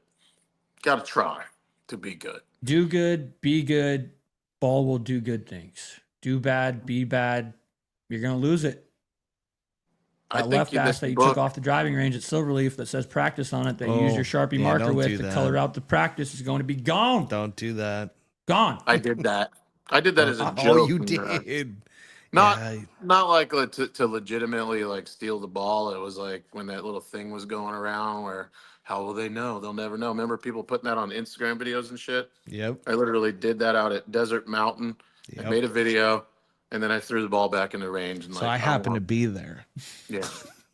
Gotta try to be good. Do good, be good. Ball will do good things. Do bad, be bad. You're going to lose it. I That think left ass this that you book, took off the driving range at Silverleaf that says practice on it that you use your Sharpie yeah, marker don't with do to that. color out the practice is going to be gone. Don't do that. Gone. I did that. I did that as a joke. Oh, you and, did. Not Yeah, not like to legitimately like steal the ball. It was like when that little thing was going around where how will they know? They'll never know. Remember people putting that on Instagram videos and shit? Yep. I literally did that out at Desert Mountain. I Yep. made a video and then I threw the ball back in the range. And So like, I happened to be there Yeah.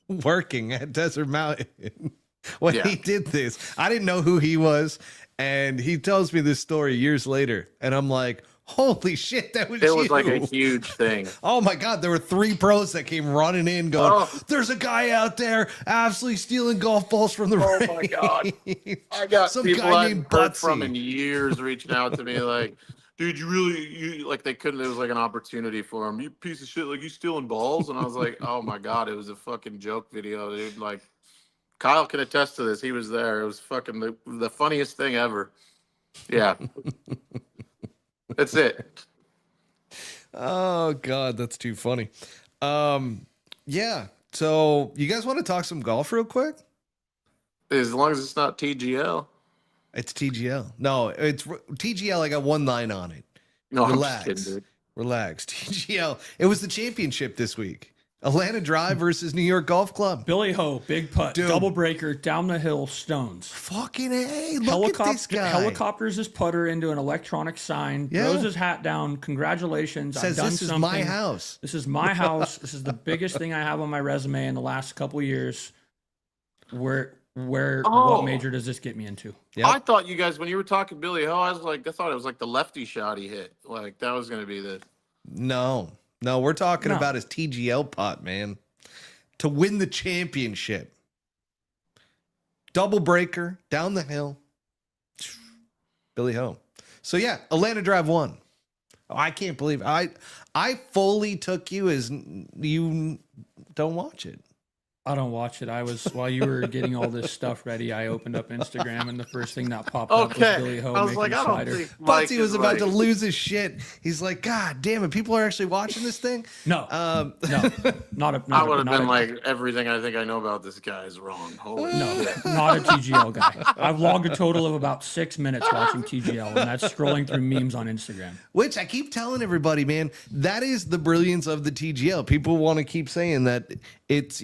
working at Desert Mountain when Yeah. he did this. I didn't know who he was. And he tells me this story years later. And I'm like, holy shit, that was It was you. like a huge thing. Oh my God, there were 3 pros that came running in going, Oh. there's a guy out there absolutely stealing golf balls from the Oh range. my God. I got Some people guy I named hadn't heard from Butsy. in years reaching out to me like, dude, you like they couldn't. It was like an opportunity for him. You piece of shit, like you stealing balls, and I was like, oh my God, it was a fucking joke video, dude. Like Kyle can attest to this. He was there. It was fucking the funniest thing ever. Yeah. That's it. Oh God, that's too funny. Yeah. So you guys want to talk some golf real quick? As long as it's not TGL. It's TGL. No, it's TGL. I got one line on it. No, I'm just Relax. kidding, dude. Relax. TGL. It was the championship this week. Atlanta Drive versus New York Golf Club. Billy Ho, big putt, Dude. double breaker, down the hill, stones. Fucking A. Look at this guy. Helicopters his putter into an electronic sign, Yeah. throws his hat down. Congratulations. Says I've done this is something. my house. This is my house. This is the biggest thing I have on my resume in the last couple of years. Oh. What major does this get me into? Yep. I thought you guys, when you were talking Billy Ho, I thought it was like the lefty shot he hit. Like that was going to be the. No, we're talking No. about his TGL putt, man. To win the championship. Double breaker, down the hill. Billy Ho. So yeah, Atlanta Drive won. Oh, I can't believe I fully took you as you don't watch it. I don't watch it. While you were getting all this stuff ready, I opened up Instagram and the first thing that popped up was Billy Ho I was making like, a I don't slider. think Mike Butsy was is about like- to lose his shit. He's like, God damn it, people are actually watching this thing. No, No, not a. I would have not been a- like, everything I think I know about this guy is wrong. Holy No, shit. not a TGL guy. I've logged a total of about 6 minutes watching TGL, and that's scrolling through memes on Instagram. which I keep telling everybody, man, that is the brilliance of the TGL. People want to keep saying that it's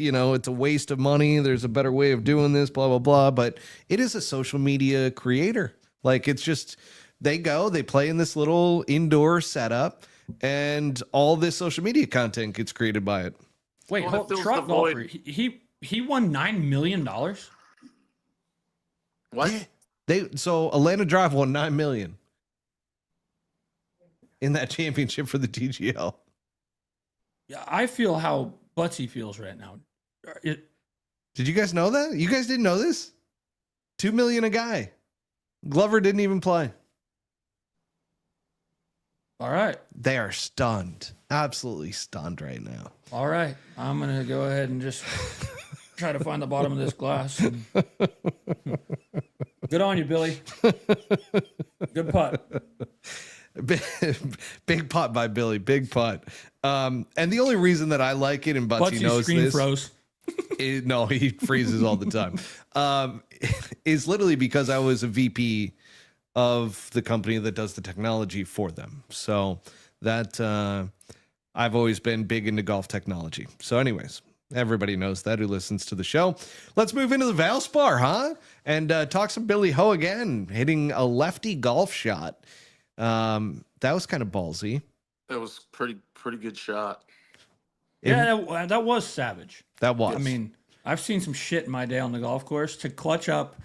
a waste of money. There's a better way of doing this, blah, blah, blah. But it is a social media creator. Like it's just, they play in this little indoor setup and all this social media content gets created by it. Wait, Well, it hold, fills truck the void. golfer. He won $9 million. What? So Atlanta Drive won $9 million in that championship for the TGL. Yeah, I feel how Butsy feels right now. Did you guys know that? You guys didn't know this? $2 million a guy. Glover didn't even play. All right. They are stunned. Absolutely stunned right now. All right. I'm going to go ahead and just try to find the bottom of this glass. Good on you, Billy. Good putt. Big putt by Billy. Big putt. And the only reason that I like it, and Butsy Butsy's knows screen this. froze. No, he freezes all the time. Is literally because I was a VP of the company that does the technology for them. So that I've always been big into golf technology. So anyways, everybody knows that who listens to the show. Let's move into the Valspar, huh? And talk some Billy Ho again, hitting a lefty golf shot. That was kind of ballsy. That was pretty good shot. Yeah, that was savage. That was. I mean, I've seen some shit in my day on the golf course to clutch up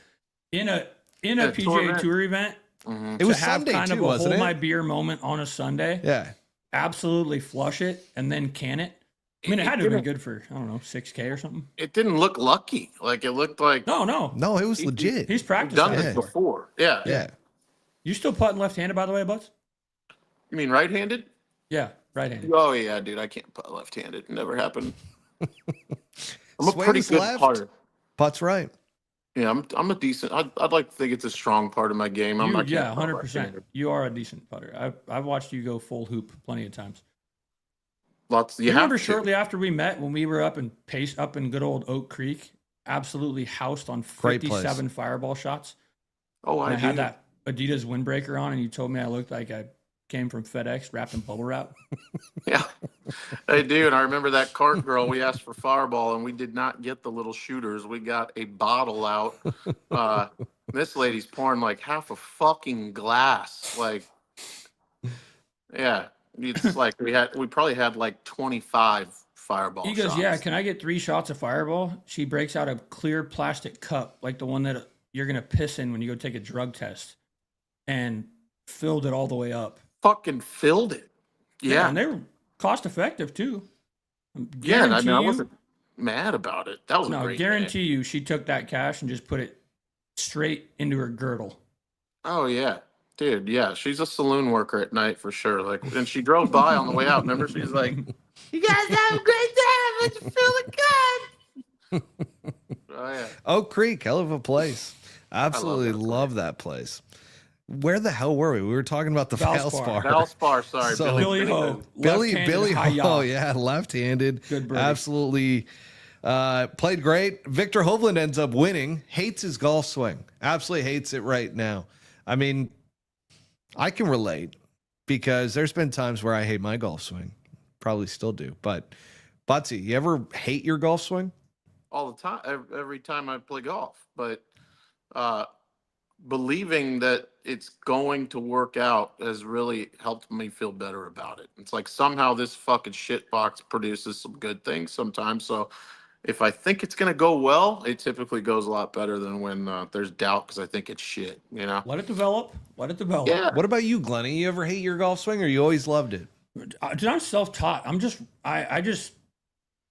in a PGA tournament. Tour event. Mm-hmm. it was to have Sunday kind too, of a wasn't hold it? my beer moment on a Sunday. Yeah. Absolutely flush it and then can it. I mean, it had to have been good for, I don't know, 6K or something. It didn't look lucky. Like it looked like No. No, it was legit. He's we've practiced done that this before. before. Yeah. Yeah. You still putting left-handed, by the way, Butts? You mean right-handed? Yeah, right-handed. Oh yeah, dude. I can't putt left-handed. Never happened. I'm a Swings pretty good left. putter. Putt's right. Yeah, I'm a decent. I'd like to think it's a strong part of my game. I can't Yeah, putt 100%. left-handed. You are a decent putter. I've watched you go full hoop plenty of times. Lots. You You have remember to. shortly after we met when we were up in good old Oak Creek, absolutely housed on Great place. 57 fireball shots. Oh, And I I had do. that Adidas windbreaker on, and you told me I looked like I came from FedEx wrapped in bubble wrap. Yeah, I do. And I remember that cart girl. We asked for Fireball, and we did not get the little shooters. We got a bottle out. This lady's pouring like half a fucking glass. Like, yeah, it's like we probably had like 25 Fireball. He goes, shots. "Yeah, can I get 3 shots of Fireball?" She breaks out a clear plastic cup, like the one that you're gonna piss in when you go take a drug test, and filled it all the way up. Fucking filled it. Yeah, and they were cost effective too. yeah. And I mean, I Guarantee you- wasn't mad about it. That was a No, great guarantee day. you, she took that cash and just put it straight into her girdle. Oh yeah, dude. Yeah, she's a saloon worker at night for sure. Like, and she drove by on the way out. Remember, she's like, "You guys have a great time. It's feeling good." Oh yeah. Oak Creek, hell of a place. Absolutely that love that place. Where the hell were we? We were talking about the Valspar. Valspar, sorry, So- Billy Ho. Billy left-handed high oh yaw. yeah, left-handed. Good birdie. Absolutely played great. Victor Hovland ends up winning. Hates his golf swing. Absolutely hates it right now. I mean, I can relate because there's been times where I hate my golf swing. Probably still do. But Butsy, you ever hate your golf swing? all the time, every time I play golf. But believing that it's going to work out has really helped me feel better about it. It's like somehow this fucking shit box produces some good things sometimes. So if I think it's going to go well, it typically goes a lot better than when there's doubt because I think it's shit, you know? Let it develop. Let it develop. Yeah. What about you, Glenny? You ever hate your golf swing or you always loved it? Dude, I'm self-taught. I just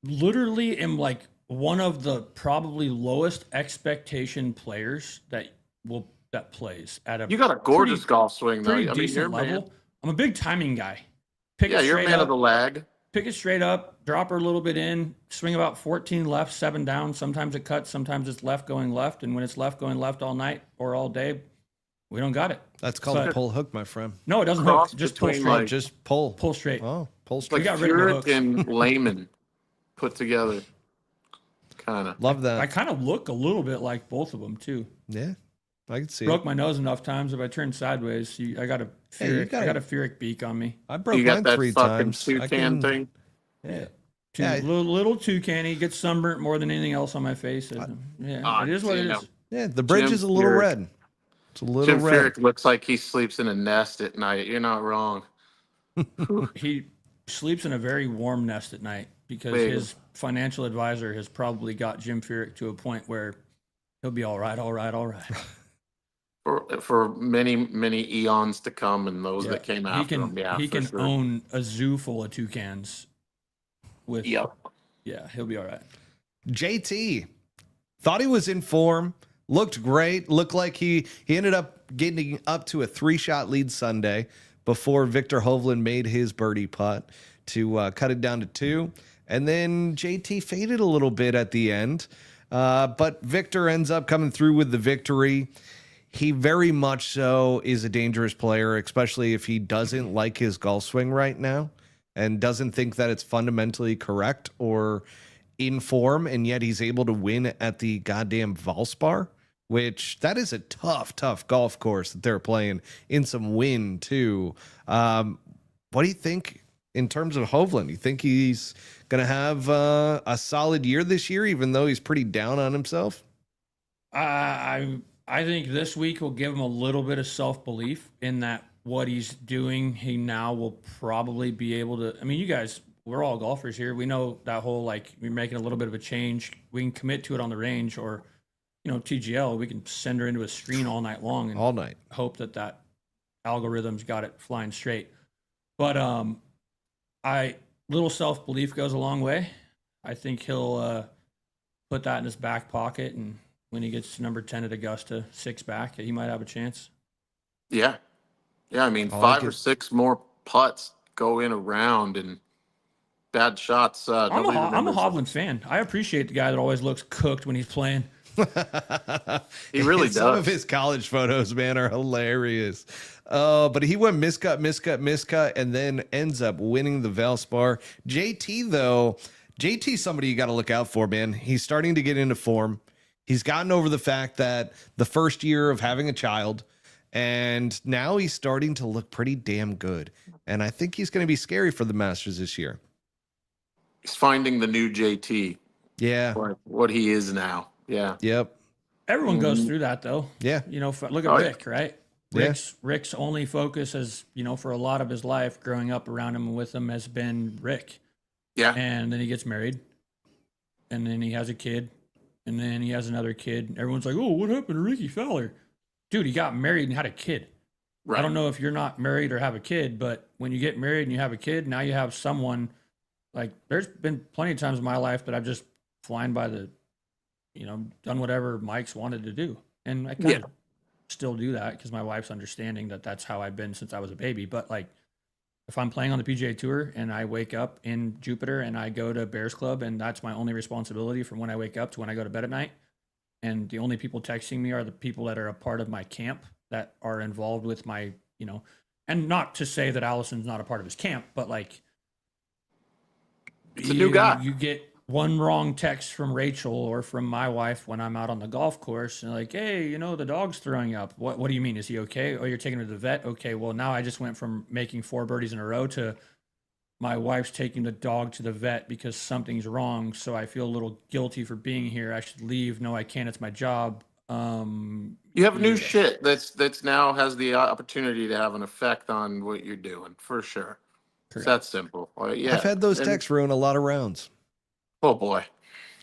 literally am like one of the probably lowest expectation players that plays at a You got a gorgeous pretty- golf swing, though. pretty I mean, you're decent a man. level. I'm a big timing guy. Pick Yeah, it you're a straight man up, of the lag. pick it straight up, drop her a little bit in, swing about 14 left, 7 down. Sometimes it cuts, sometimes it's left going left. And when it's left going left all night or all day, we don't got it. That's called a But- pull hook, my friend. No, it doesn't Cross hook. Just pull between, straight. like- Just pull. Pull straight. Oh, pull It's straight. like got rid of the hooks. Furyk and Layman put together, kind of. Love that. I kind of look a little bit like both of them too. Yeah, I can see Broke it. my nose enough times. If I turn sideways, I got a Hey, you Furyk, got I got it. a Furyk beak on me. I broke You got mine that 3 fucking times. I toucan can- thing. Yeah. Yeah, Yeah. little toucan-y, gets sunburnt more than anything else on my face. Yeah, it is what it Jim. is. Yeah, the bridge Jim is a little Furyk. red. It's a little Jim red. Furyk looks like he sleeps in a nest at night. You're not wrong. He sleeps in a very warm nest at night because Big. his financial advisor has probably got Jim Furyk to a point where he'll be all right. For many eons to come, and those Yeah. that came He after can him. Yeah, he for can sure. own a zoo full of toucans. With Yep. yeah, he'll be all right. JT thought he was in form, looked great, looked like he ended up getting up to a 3-shot lead Sunday before Victor Hovland made his birdie putt to cut it down to 2. And then JT faded a little bit at the end. But Victor ends up coming through with the victory. He very much so is a dangerous player, especially if he doesn't like his golf swing right now and doesn't think that it's fundamentally correct or in form, and yet he's able to win at the goddamn Valspar, which that is a tough golf course that they're playing in some wind too. What do you think in terms of Hovland? You think he's going to have a solid year this year, even though he's pretty down on himself? I think this week will give him a little bit of self-belief in that what he's doing, he now will probably be able to. I mean, you guys, we're all golfers here. We know that whole, like, we're making a little bit of a change. We can commit to it on the range, or, TGL, we can send her into a screen all night long and All night. hope that algorithm's got it flying straight. But little self-belief goes a long way. I think he'll put that in his back pocket, and when he gets to number 10 at Augusta, 6 back, he might have a chance. Yeah. Yeah, I mean, I like 5 or it. 6 more putts go in a round, and bad shots. I'm a nobody remembers. Hovland fan. I appreciate the guy that always looks cooked when he's playing. He really Some does. of his college photos, man, are hilarious. But he went miscut, and then ends up winning the Valspar. JT, though, JT's somebody you got to look out for, man. He's starting to get into form. He's gotten over the fact that the first year of having a child, and now he's starting to look pretty damn good. And I think he's going to be scary for the Masters this year. He's finding the new JT, Yeah. or what he is now. Yeah. Yep. Everyone goes through that, though. Yeah. Look at Oh, yeah. Rick, right? Yeah. Rick's only focus has, for a lot of his life growing up around him and with him has been Rick. Yeah. And then he gets married, and then he has a kid, and then he has another kid. Everyone's like, "Oh, what happened to Ricky Fowler?" Dude, he got married and had a kid. Right. I don't know if you're not married or have a kid, but when you get married and you have a kid, now you have someone. Like, there's been plenty of times in my life that I've just flying by the, done whatever Mike's wanted to do, and I kind of still do that because my wife's understanding that that's how I've been since I was a baby. But like, if I'm playing on the PGA Tour and I wake up in Jupiter and I go to Bears Club, and that's my only responsibility from when I wake up to when I go to bed at night, and the only people texting me are the people that are a part of my camp that are involved with my, and not to say that Allison's not a part of his camp, but like, It's a new guy. You get one wrong text from Rachel or from my wife when I'm out on the golf course and like, hey, the dog's throwing up. What do you mean? Is he okay? Oh, you're taking him to the vet? Okay, well, now I just went from making 4 birdies in a row to my wife's taking the dog to the vet because something's wrong. So I feel a little guilty for being here. I should leave. No, I can't. It's my job. You have new shit that's now has the opportunity to have an effect on what you're doing for sure. It's that simple. Yeah, I've had those texts ruin a lot of rounds. Oh boy.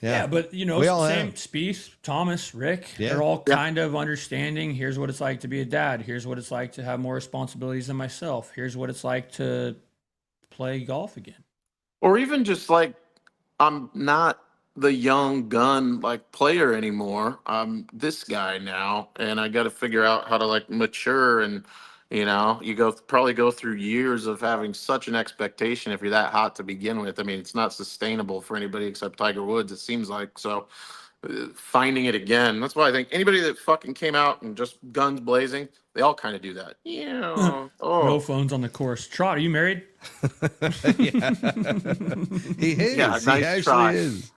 Yeah, but We all same have. Spieth, Thomas, Rick, Yeah. they're all kind of understanding. Here's what it's like to be a dad. Here's what it's like to have more responsibilities than myself. Here's what it's like to play golf again. Or even just like, I'm not the young gun like player anymore. I'm this guy now, and I got to figure out how to like mature. And you probably go through years of having such an expectation if you're that hot to begin with. I mean, it's not sustainable for anybody except Tiger Woods, it seems like. So finding it again, that's why I think anybody that fucking came out and just guns blazing, they all kind of do that. Yeah. No phones on the course. Trot, are you married? Yeah. He is. Yeah, He nice actually try. is.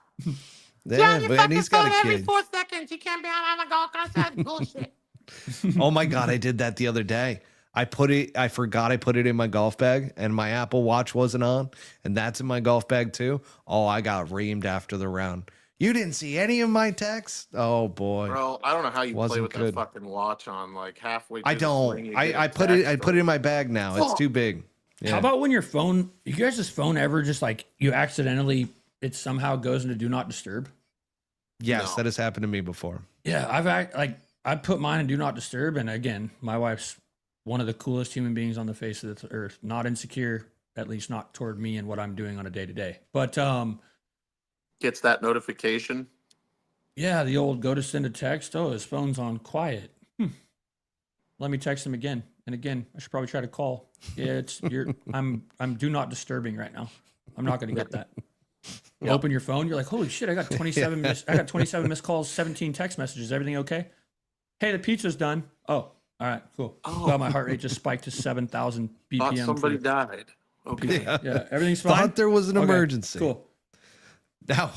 Yeah, but and he's got a kid. 4 seconds. You can't be out on the golf course. That's bullshit. Oh my God, I did that the other day. I forgot I put it in my golf bag and my Apple Watch wasn't on. And that's in my golf bag too. Oh, I got reamed after the round. You didn't see any of my texts? Oh boy. Bro, I don't know how you play Wasn't with good. that fucking watch on like halfway through I the swing, don't. you get a I put it text in my bag now. It's too big. How Yeah. about when your phone, you guys' phone ever just like you accidentally, it somehow goes into do not disturb? Yes, No. that has happened to me before. Yeah, I put mine in do not disturb. And again, my wife's one of the coolest human beings on the face of the earth. Not insecure, at least not toward me and what I'm doing on a day to day. But gets that notification. yeah, the old go to send a text. Oh, his phone's on quiet. Let me text him again and again. I should probably try to call. Yeah, I'm do not disturbing right now. I'm not going to get that. You open your phone. You're like, holy shit! I got 27. I got 27 missed calls, 17 text messages. Everything okay? Hey, the pizza's done. Oh, all right, cool. Oh. Wow, my heart rate just spiked to 7,000 BPM. Thought somebody for died. Okay. pizza. Yeah, everything's fine. Thought there was an Okay, emergency. Cool. Now,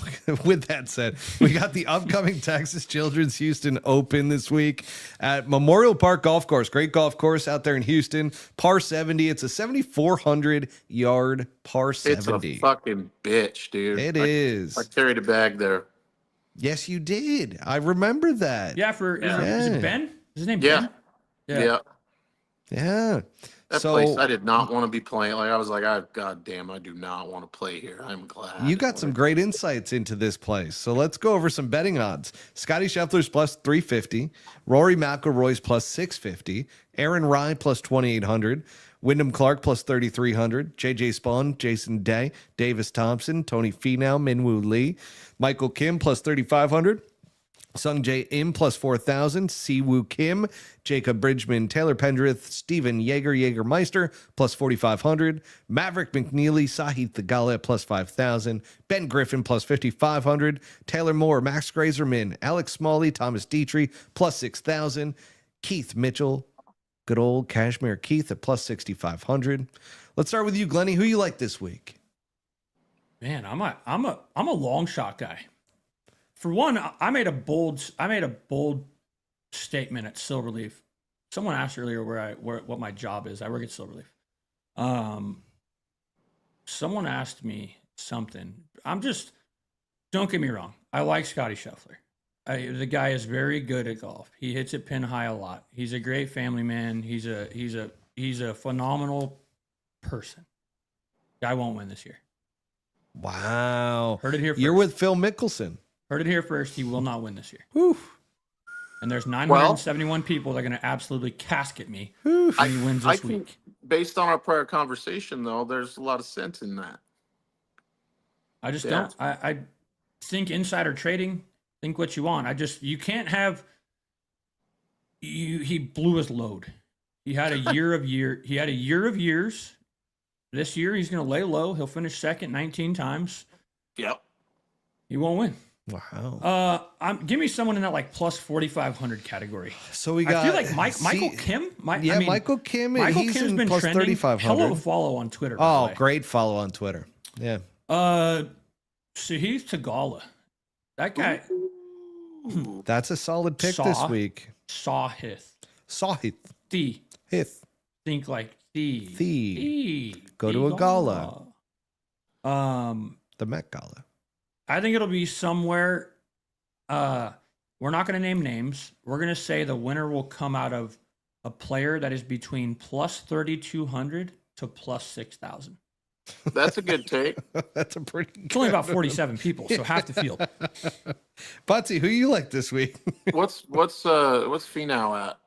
with that said, we got the upcoming Texas Children's Houston Open this week at Memorial Park Golf Course. Great golf course out there in Houston. Par 70. It's a 7,400 yard par 70. It's a fucking bitch, dude. It is. I carried a bag there. Yes, you did. I remember that. Yeah, is Yeah. it Ben? Is his name Yeah. Ben? Yeah. Yeah. That place I did not want to be playing. Like I was like, God damn, I do not want to play here. I'm glad. You got some great insights into this place. So let's go over some betting odds. Scotty Scheffler's plus 350, Rory McIlroy's plus 650, Aaron Rye plus 2,800, Wyndham Clark plus 3,300, JJ Spawn, Jason Day, Davis Thompson, Tony Finau, Minwoo Lee, Michael Kim plus 3,500. Sung Jae Im plus 4,000, Siwoo Kim, Jacob Bridgman, Taylor Pendrith, Steven Jägermeister plus 4,500, Maverick McNeely, Sahith Theegala plus 5,000, Ben Griffin plus 5,500, Taylor Moore, Max Grazerman, Alex Smalley, Thomas Dietrich plus 6,000, Keith Mitchell, good old Cashmere Keith at plus 6,500. Let's start with you, Glenny. Who you like this week? Man, I'm a long shot guy. For one, I made a bold statement at Silverleaf. Someone asked earlier what my job is. I work at Silverleaf. Someone asked me something. Don't get me wrong. I like Scotty Scheffler. The guy is very good at golf. He hits it pin high a lot. He's a great family man. He's a phenomenal person. Guy won't win this year. Wow. Heard it here first. You're with Phil Mickelson. Heard it here first. He will not win this year. Whew. And there's 971 people that are going to absolutely casket me Whew. when he wins this week. Based on our prior conversation, though, there's a lot of sense in that. I just don't. I think insider trading. Think what you want. You can't have. He blew his load. He had a year of years. This year he's going to lay low. He'll finish second 19 times. Yep. He won't win. Wow. Give me someone in that like plus 4,500 category. So we I got. feel like Michael Kim. Michael Kim. Michael He's Kim's in been plus trending. 3,500. Hell of a follow on Twitter. By the Oh, way. great follow on Twitter. Yeah. Sahith Tagala. That guy. That's a solid pick this week. Sahith. Sahith. The. Hith. Think like the. Go to a gala. The Met Gala. I think it'll be somewhere. We're not going to name names. We're going to say the winner will come out of a player that is between plus 3,200 to plus 6,000. That's a good take. That's a pretty good. It's only about 47 people, so half the field. Butsy, who you like this week? What's Finau at?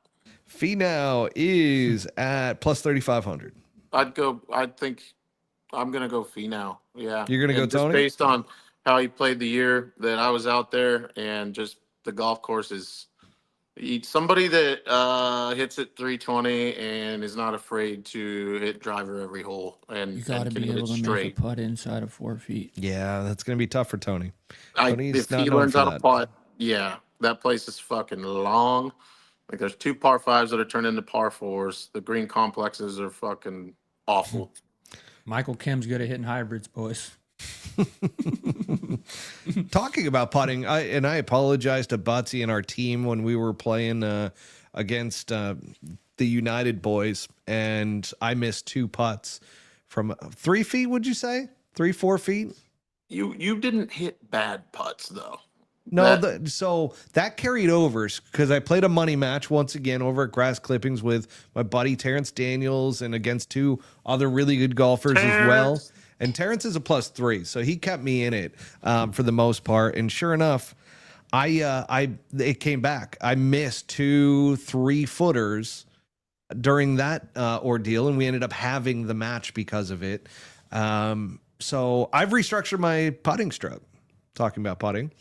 Finau is at plus 3,500. I think I'm gonna go Finau. Yeah. You're gonna go just Tony? based on how he played the year that I was out there, and just the golf course is somebody that hits it 320 and is not afraid to hit driver every hole and You got to and can be hit able it to straight. make a putt inside of 4 feet. Yeah, that's gonna be tough for Tony. Tony's If not he known learns for how to that. putt, yeah, that place is fucking long. Like there's 2 par 5s that are turned into par 4s. The green complexes are fucking awful. Michael Kim's good at hitting hybrids, boys. Talking about putting, I apologize to Butsy and our team when we were playing against the United boys, and I missed 2 putts from 3 feet. Would you say 3-4 feet? You didn't hit bad putts though. No, so that carried over because I played a money match once again over at Grass Clippings with my buddy Terrence Daniels and against 2 other really good golfers as well. And Terrence is a +3, so he kept me in it for the most part. And sure enough, it came back. I missed 2 3-footers during that ordeal, and we ended up having the match because of it. So I've restructured my putting stroke. Talking about putting,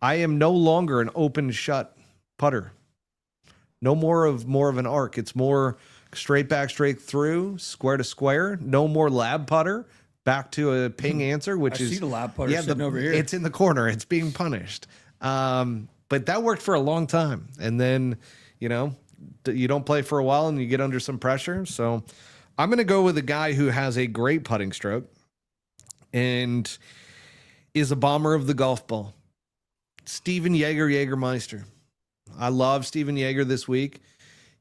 I am no longer an open shut putter. No more of an arc. It's more straight back, straight through, square to square. No more lab putter. Back to a ping answer, which I is see the lab putter sitting over here. It's in the corner. It's being punished. But that worked for a long time. And then, you don't play for a while and you get under some pressure. So I'm going to go with a guy who has a great putting stroke and is a bomber of the golf ball. Steven Jägermeister. I love Steven Yeager this week.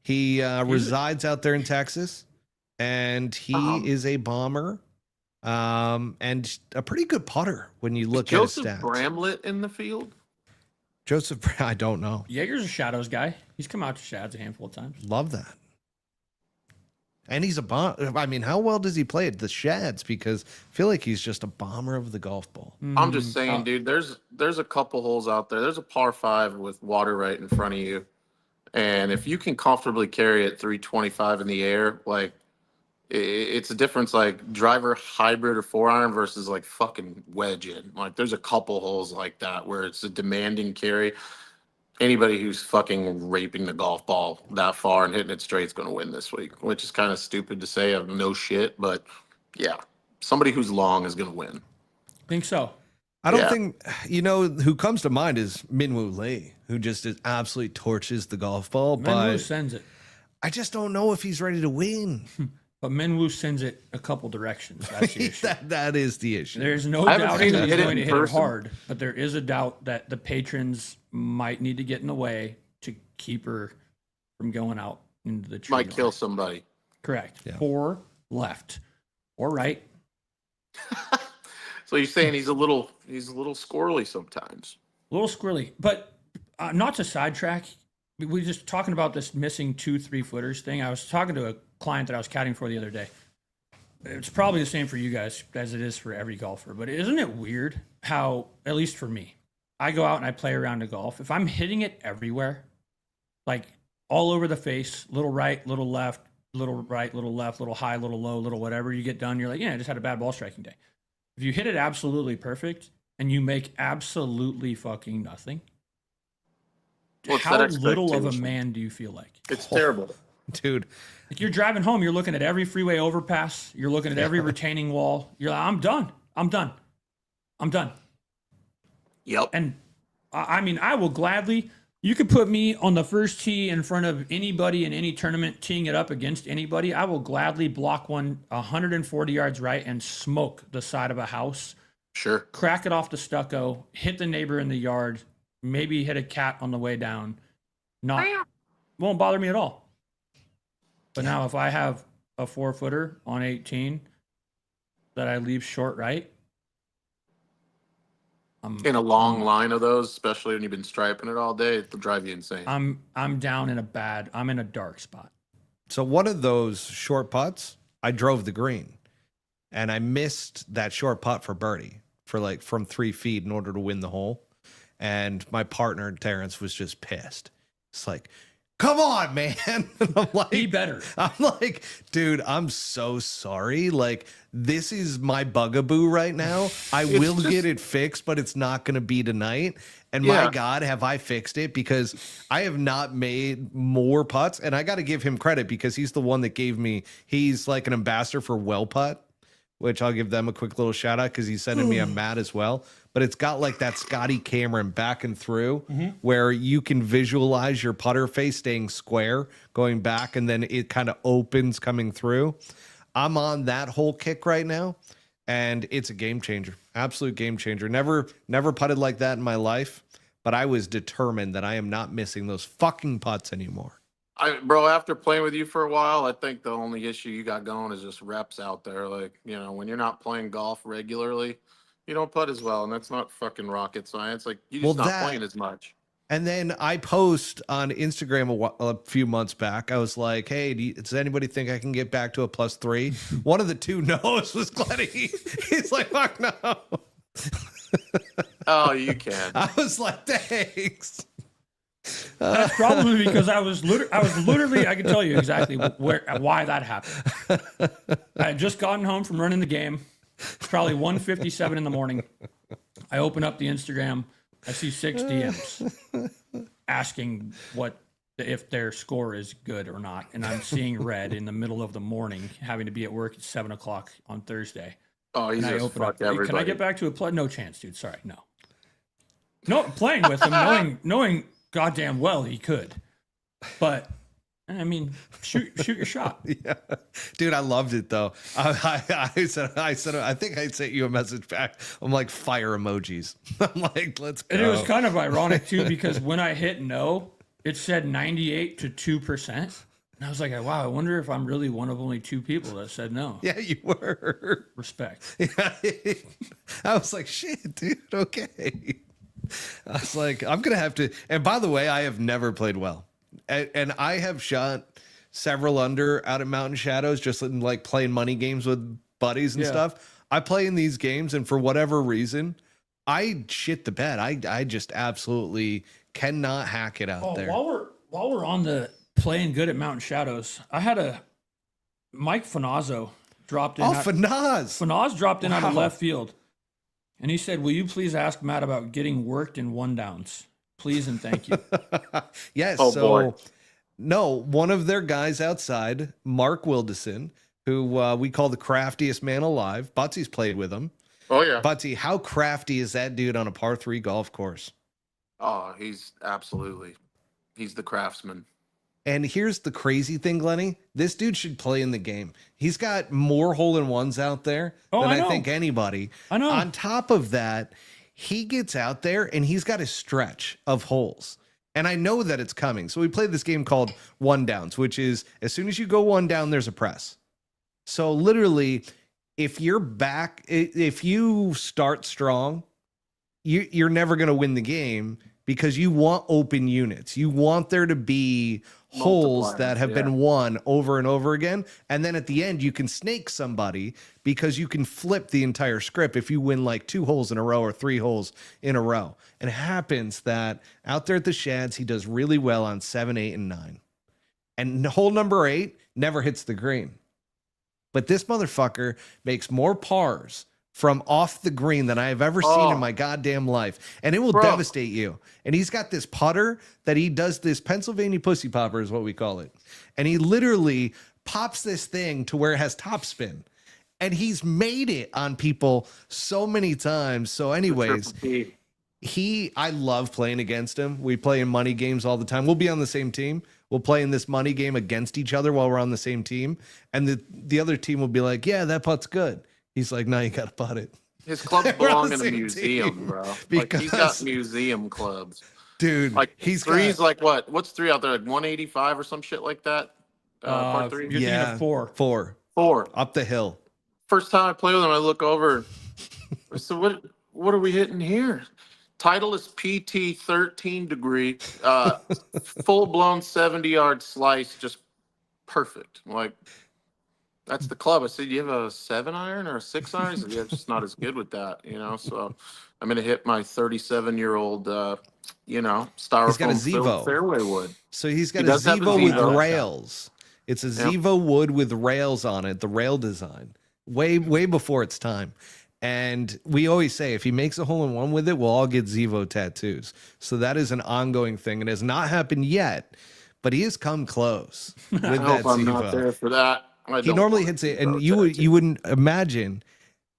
He resides out there in Texas, and he is a bomber and a pretty good putter when you look at his Joseph stats. Bramlett in the field. I don't know. Jaeger's a shadows guy. He's come out to shads a handful of times. Love that. And he's a bomb. I mean, how well does he play at the shads? Because I feel like he's just a bomber of the golf ball. I'm just saying, dude, there's a couple holes out there. There's a par 5 with water right in front of you. And if you can comfortably carry it 325 in the air, like it's a difference like driver hybrid or 4-iron versus like fucking wedge in. Like there's a couple holes like that where it's a demanding carry. Anybody who's fucking raping the golf ball that far and hitting it straight is going to win this week, which is kind of stupid to say. I have no shit, but yeah, somebody who's long is going to win. Think so. I don't think, who comes to mind is Minwoo Lee, who just absolutely torches the golf ball. Minwoo But sends it. I just don't know if he's ready to win. But Minwoo sends it a couple directions. That's the issue. that is the issue. There's no I haven't doubt seen that him he's hit it going to in hit it person. hard, but there is a doubt that the patrons might need to get in the way to keep her from going out into the tree. Might kill line. somebody. Correct. Yeah. Or left. Or right. So you're saying he's a little squirrely sometimes. A little squirrely. But not to sidetrack, we were just talking about this missing 2 3-footers thing. I was talking to a client that I was caddying for the other day. It's probably the same for you guys as it is for every golfer, but isn't it weird how, at least for me, I go out and I play around a golf. If I'm hitting it everywhere, like all over the face, little right, little left, little right, little left, little high, little low, little whatever, you get done, you're like, yeah, I just had a bad ball striking day. If you hit it absolutely perfect and you make absolutely fucking nothing, What's how that little of a expectation? man do you feel like? It's terrible. Dude, Like you're driving home, you're looking at every freeway overpass, you're looking at every retaining wall. You're like, I'm done. I'm done. I'm done. Yep. And I mean, I will gladly. You could put me on the first tee in front of anybody in any tournament, teeing it up against anybody. I will gladly block one 140 yards right and smoke the side of a house, Sure. crack it off the stucco, hit the neighbor in the yard, maybe hit a cat on the way down. Won't bother me at all. But now if I have a 4-footer on 18 that I leave short right, In a long line of those, especially when you've been striping it all day, it'll drive you insane. I'm down in I'm in a dark spot. So one of those short putts, I drove the green, and I missed that short putt for birdie for like from 3 feet in order to win the hole. And my partner Terrence was just pissed. It's like, come on, man. And I'm like, Be better. I'm like, dude, I'm so sorry. Like, this is my bugaboo right now. I will get it fixed, but it's not going to be tonight. And my God, have I fixed it? Because I have not made more putts. And I got to give him credit because he's the one that gave me, he's like an ambassador for Well Putt, which I'll give them a quick little shout out because he's sending me a mat as well. But it's got like that Scotty Cameron back and through where you can visualize your putter face staying square, going back, and then it kind of opens coming through. I'm on that whole kick right now, and it's a game changer. Absolute game changer. Never putted like that in my life, but I was determined that I am not missing those fucking putts anymore. Bro, after playing with you for a while, I think the only issue you got going is just reps out there. Like, you know, when you're not playing golf regularly, you don't putt as well, and that's not fucking rocket science. Like, you're just not playing as much. And then I post on Instagram a few months back. I was like, hey, does anybody think I can get back to a +3? One of the two no's was Glenny. He's like, fuck no. Oh, you can. I was like, thanks. That's probably because I was literally, I can tell you exactly why that happened. I had just gotten home from running the game. It's probably 1:57 in the morning. I open up the Instagram. I see 6 DMs asking if their score is good or not. And I'm seeing red in the middle of the morning, having to be at work at 7:00 on Thursday. Oh, he's just fuck everybody. Can I get back to a play? No chance, dude. Sorry, no. Playing with him, knowing goddamn well he could, but I mean, shoot your shot. Yeah, dude, I loved it though. I said, I think I sent you a message back. I'm like, fire emojis. I'm like, let's go. And it was kind of ironic too because when I hit no, it said 98 to 2%, and I was like, wow, I wonder if I'm really one of only 2 people that said no. Yeah, you were. Respect. Yeah, I was like, shit, dude. Okay. I was like, I'm going to have to. And by the way, I have never played well. And I have shot several under out at Mountain Shadows, just in like playing money games with buddies and stuff. I play in these games, and for whatever reason, I shit the bed. I just absolutely cannot hack it out there. While we're on the playing good at Mountain Shadows, I had a Mike Finazzo dropped in. Oh, Finaz dropped in out of left field. And he said, will you please ask Matt about getting worked in 1-downs? Please and thank you. Yes. Oh, so, boy. No, one of their guys outside, Mark Wildison, who we call the craftiest man alive. Butsy's played with him. Oh, yeah. Butsy, how crafty is that dude on a par 3 golf course? Oh, he's the craftsman. And here's the crazy thing, Glenny. This dude should play in the game. He's got more hole-in-ones out there than I think anybody. I know. On top of that, he gets out there and he's got a stretch of holes. And I know that it's coming. So we played this game called 1-downs, which is as soon as you go 1 down, there's a press. So literally, if you start strong, you're never going to win the game because you want open units. You want there to be holes that have been won over and over again. And then at the end, you can snake somebody because you can flip the entire script if you win like 2 holes in a row or 3 holes in a row. And it happens that out there at the Shads, he does really well on 7, 8, and 9. And hole number 8 never hits the green. But this motherfucker makes more pars from off the green than I have ever seen in my goddamn life. And it will devastate you. And he's got this putter that he does, this Pennsylvania pussy popper is what we call it. And he literally pops this thing to where it has topspin. And he's made it on people so many times. So anyways, I love playing against him. We play in money games all the time. We'll be on the same team. We'll play in this money game against each other while we're on the same team. And the other team will be like, yeah, that putt's good. He's like, no, you got to putt it. His clubs We're on belong the in a same museum, team, bro. Like because- he's got museum clubs. Dude, Like he's three's got like what? What's three out there? Like 185 or some shit like that. Par three. You're thinking of four. Four. up the hill. First time I play with him, I look over. I said, "What are we hitting here?" Titleist PT 13 degree, full blown 70-yard slice, just perfect. Like that's the club. I said, "You have a 7-iron or a 6-iron?" He said, "Yeah, just not as good with that, you know." So I'm gonna hit my 37-year-old, styrofoam He's got a filled Zevo. fairway wood. So he's got He a does have a Zevo with Zevo. rails. It's a Zevo wood with rails on it, the rail design, way before its time. And we always say if he makes a hole in one with it, we'll all get Zevo tattoos. So that is an ongoing thing. It has not happened yet, but he has come close with I that hope I'm not Zevo. there for that. He normally hits it, and you wouldn't imagine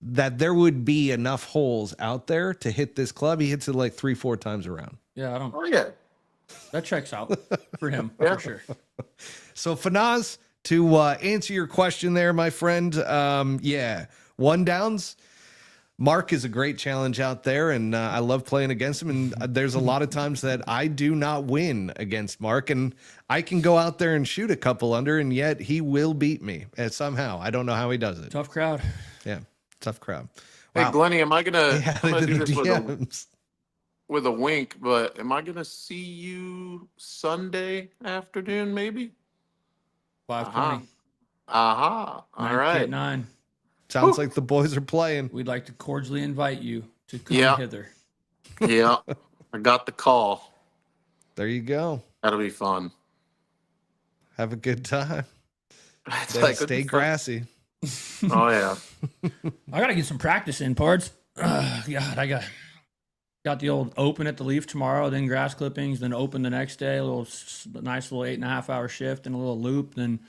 that there would be enough holes out there to hit this club. He hits it like 3-4 times around. Yeah, I don't. Oh yeah. That checks out for him Yeah. for sure. So Fanaz, to answer your question there, my friend, one downs. Mark is a great challenge out there, and I love playing against him. And there's a lot of times that I do not win against Mark, and I can go out there and shoot a couple under, and yet he will beat me somehow. I don't know how he does it. Tough crowd. Yeah, tough crowd. Hey, Wow. Glenny, am I gonna, They had I'm gonna it in do the this DMs. with a wink, but am I gonna see you Sunday afternoon, maybe? 520. Aha. All right. 9. Sounds like the boys are playing. We'd like to cordially invite you to come Yeah. hither. Yeah. I got the call. There you go. That'll be fun. Have a good time. It's Then like, stay grassy. oh yeah. I gotta get some practice in, parts. God, I got the old open at the Leaf tomorrow, then grass clippings, then open the next day. A nice little 8.5-hour shift and a little loop. Then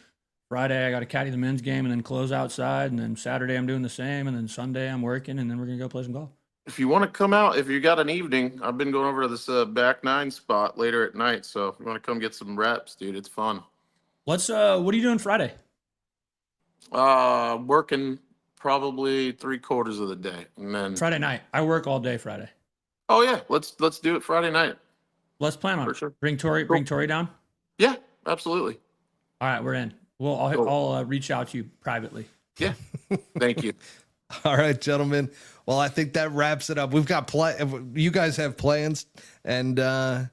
Friday I got to caddy the men's game and then close outside. And then Saturday I'm doing the same. And then Sunday I'm working. And then we're gonna go play some golf. If you want to come out, if you got an evening, I've been going over to this back 9 spot later at night. So if you want to come get some reps, dude, it's fun. What are you doing Friday? Working probably 3/4 of the day, and then Friday night. I work all day Friday. oh yeah, let's do it Friday night. Let's plan on For it. sure. Bring Tori down. Yeah, absolutely. All right, we're in. Well, I'll reach out to you privately. Yeah, thank you. All right, gentlemen. Well, I think that wraps it up. We've got you guys have plans, and that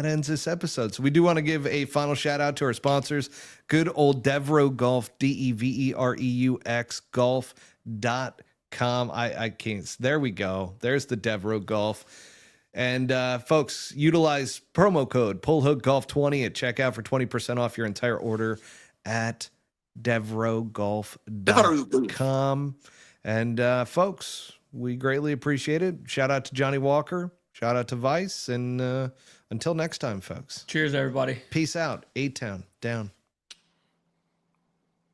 ends this episode. So we do want to give a final shout out to our sponsors. Good old Devereux Golf, DEVEREUX golf.com. I can't. There we go. There's the Devereux Golf. And folks, utilize promo code PullHookGolf20 at checkout for 20% off your entire order at DevereauxGolf.com. And folks, we greatly appreciate it. Shout out to Johnny Walker. Shout out to Vice. And until next time, folks. Cheers, everybody. Peace out. 8-Town down.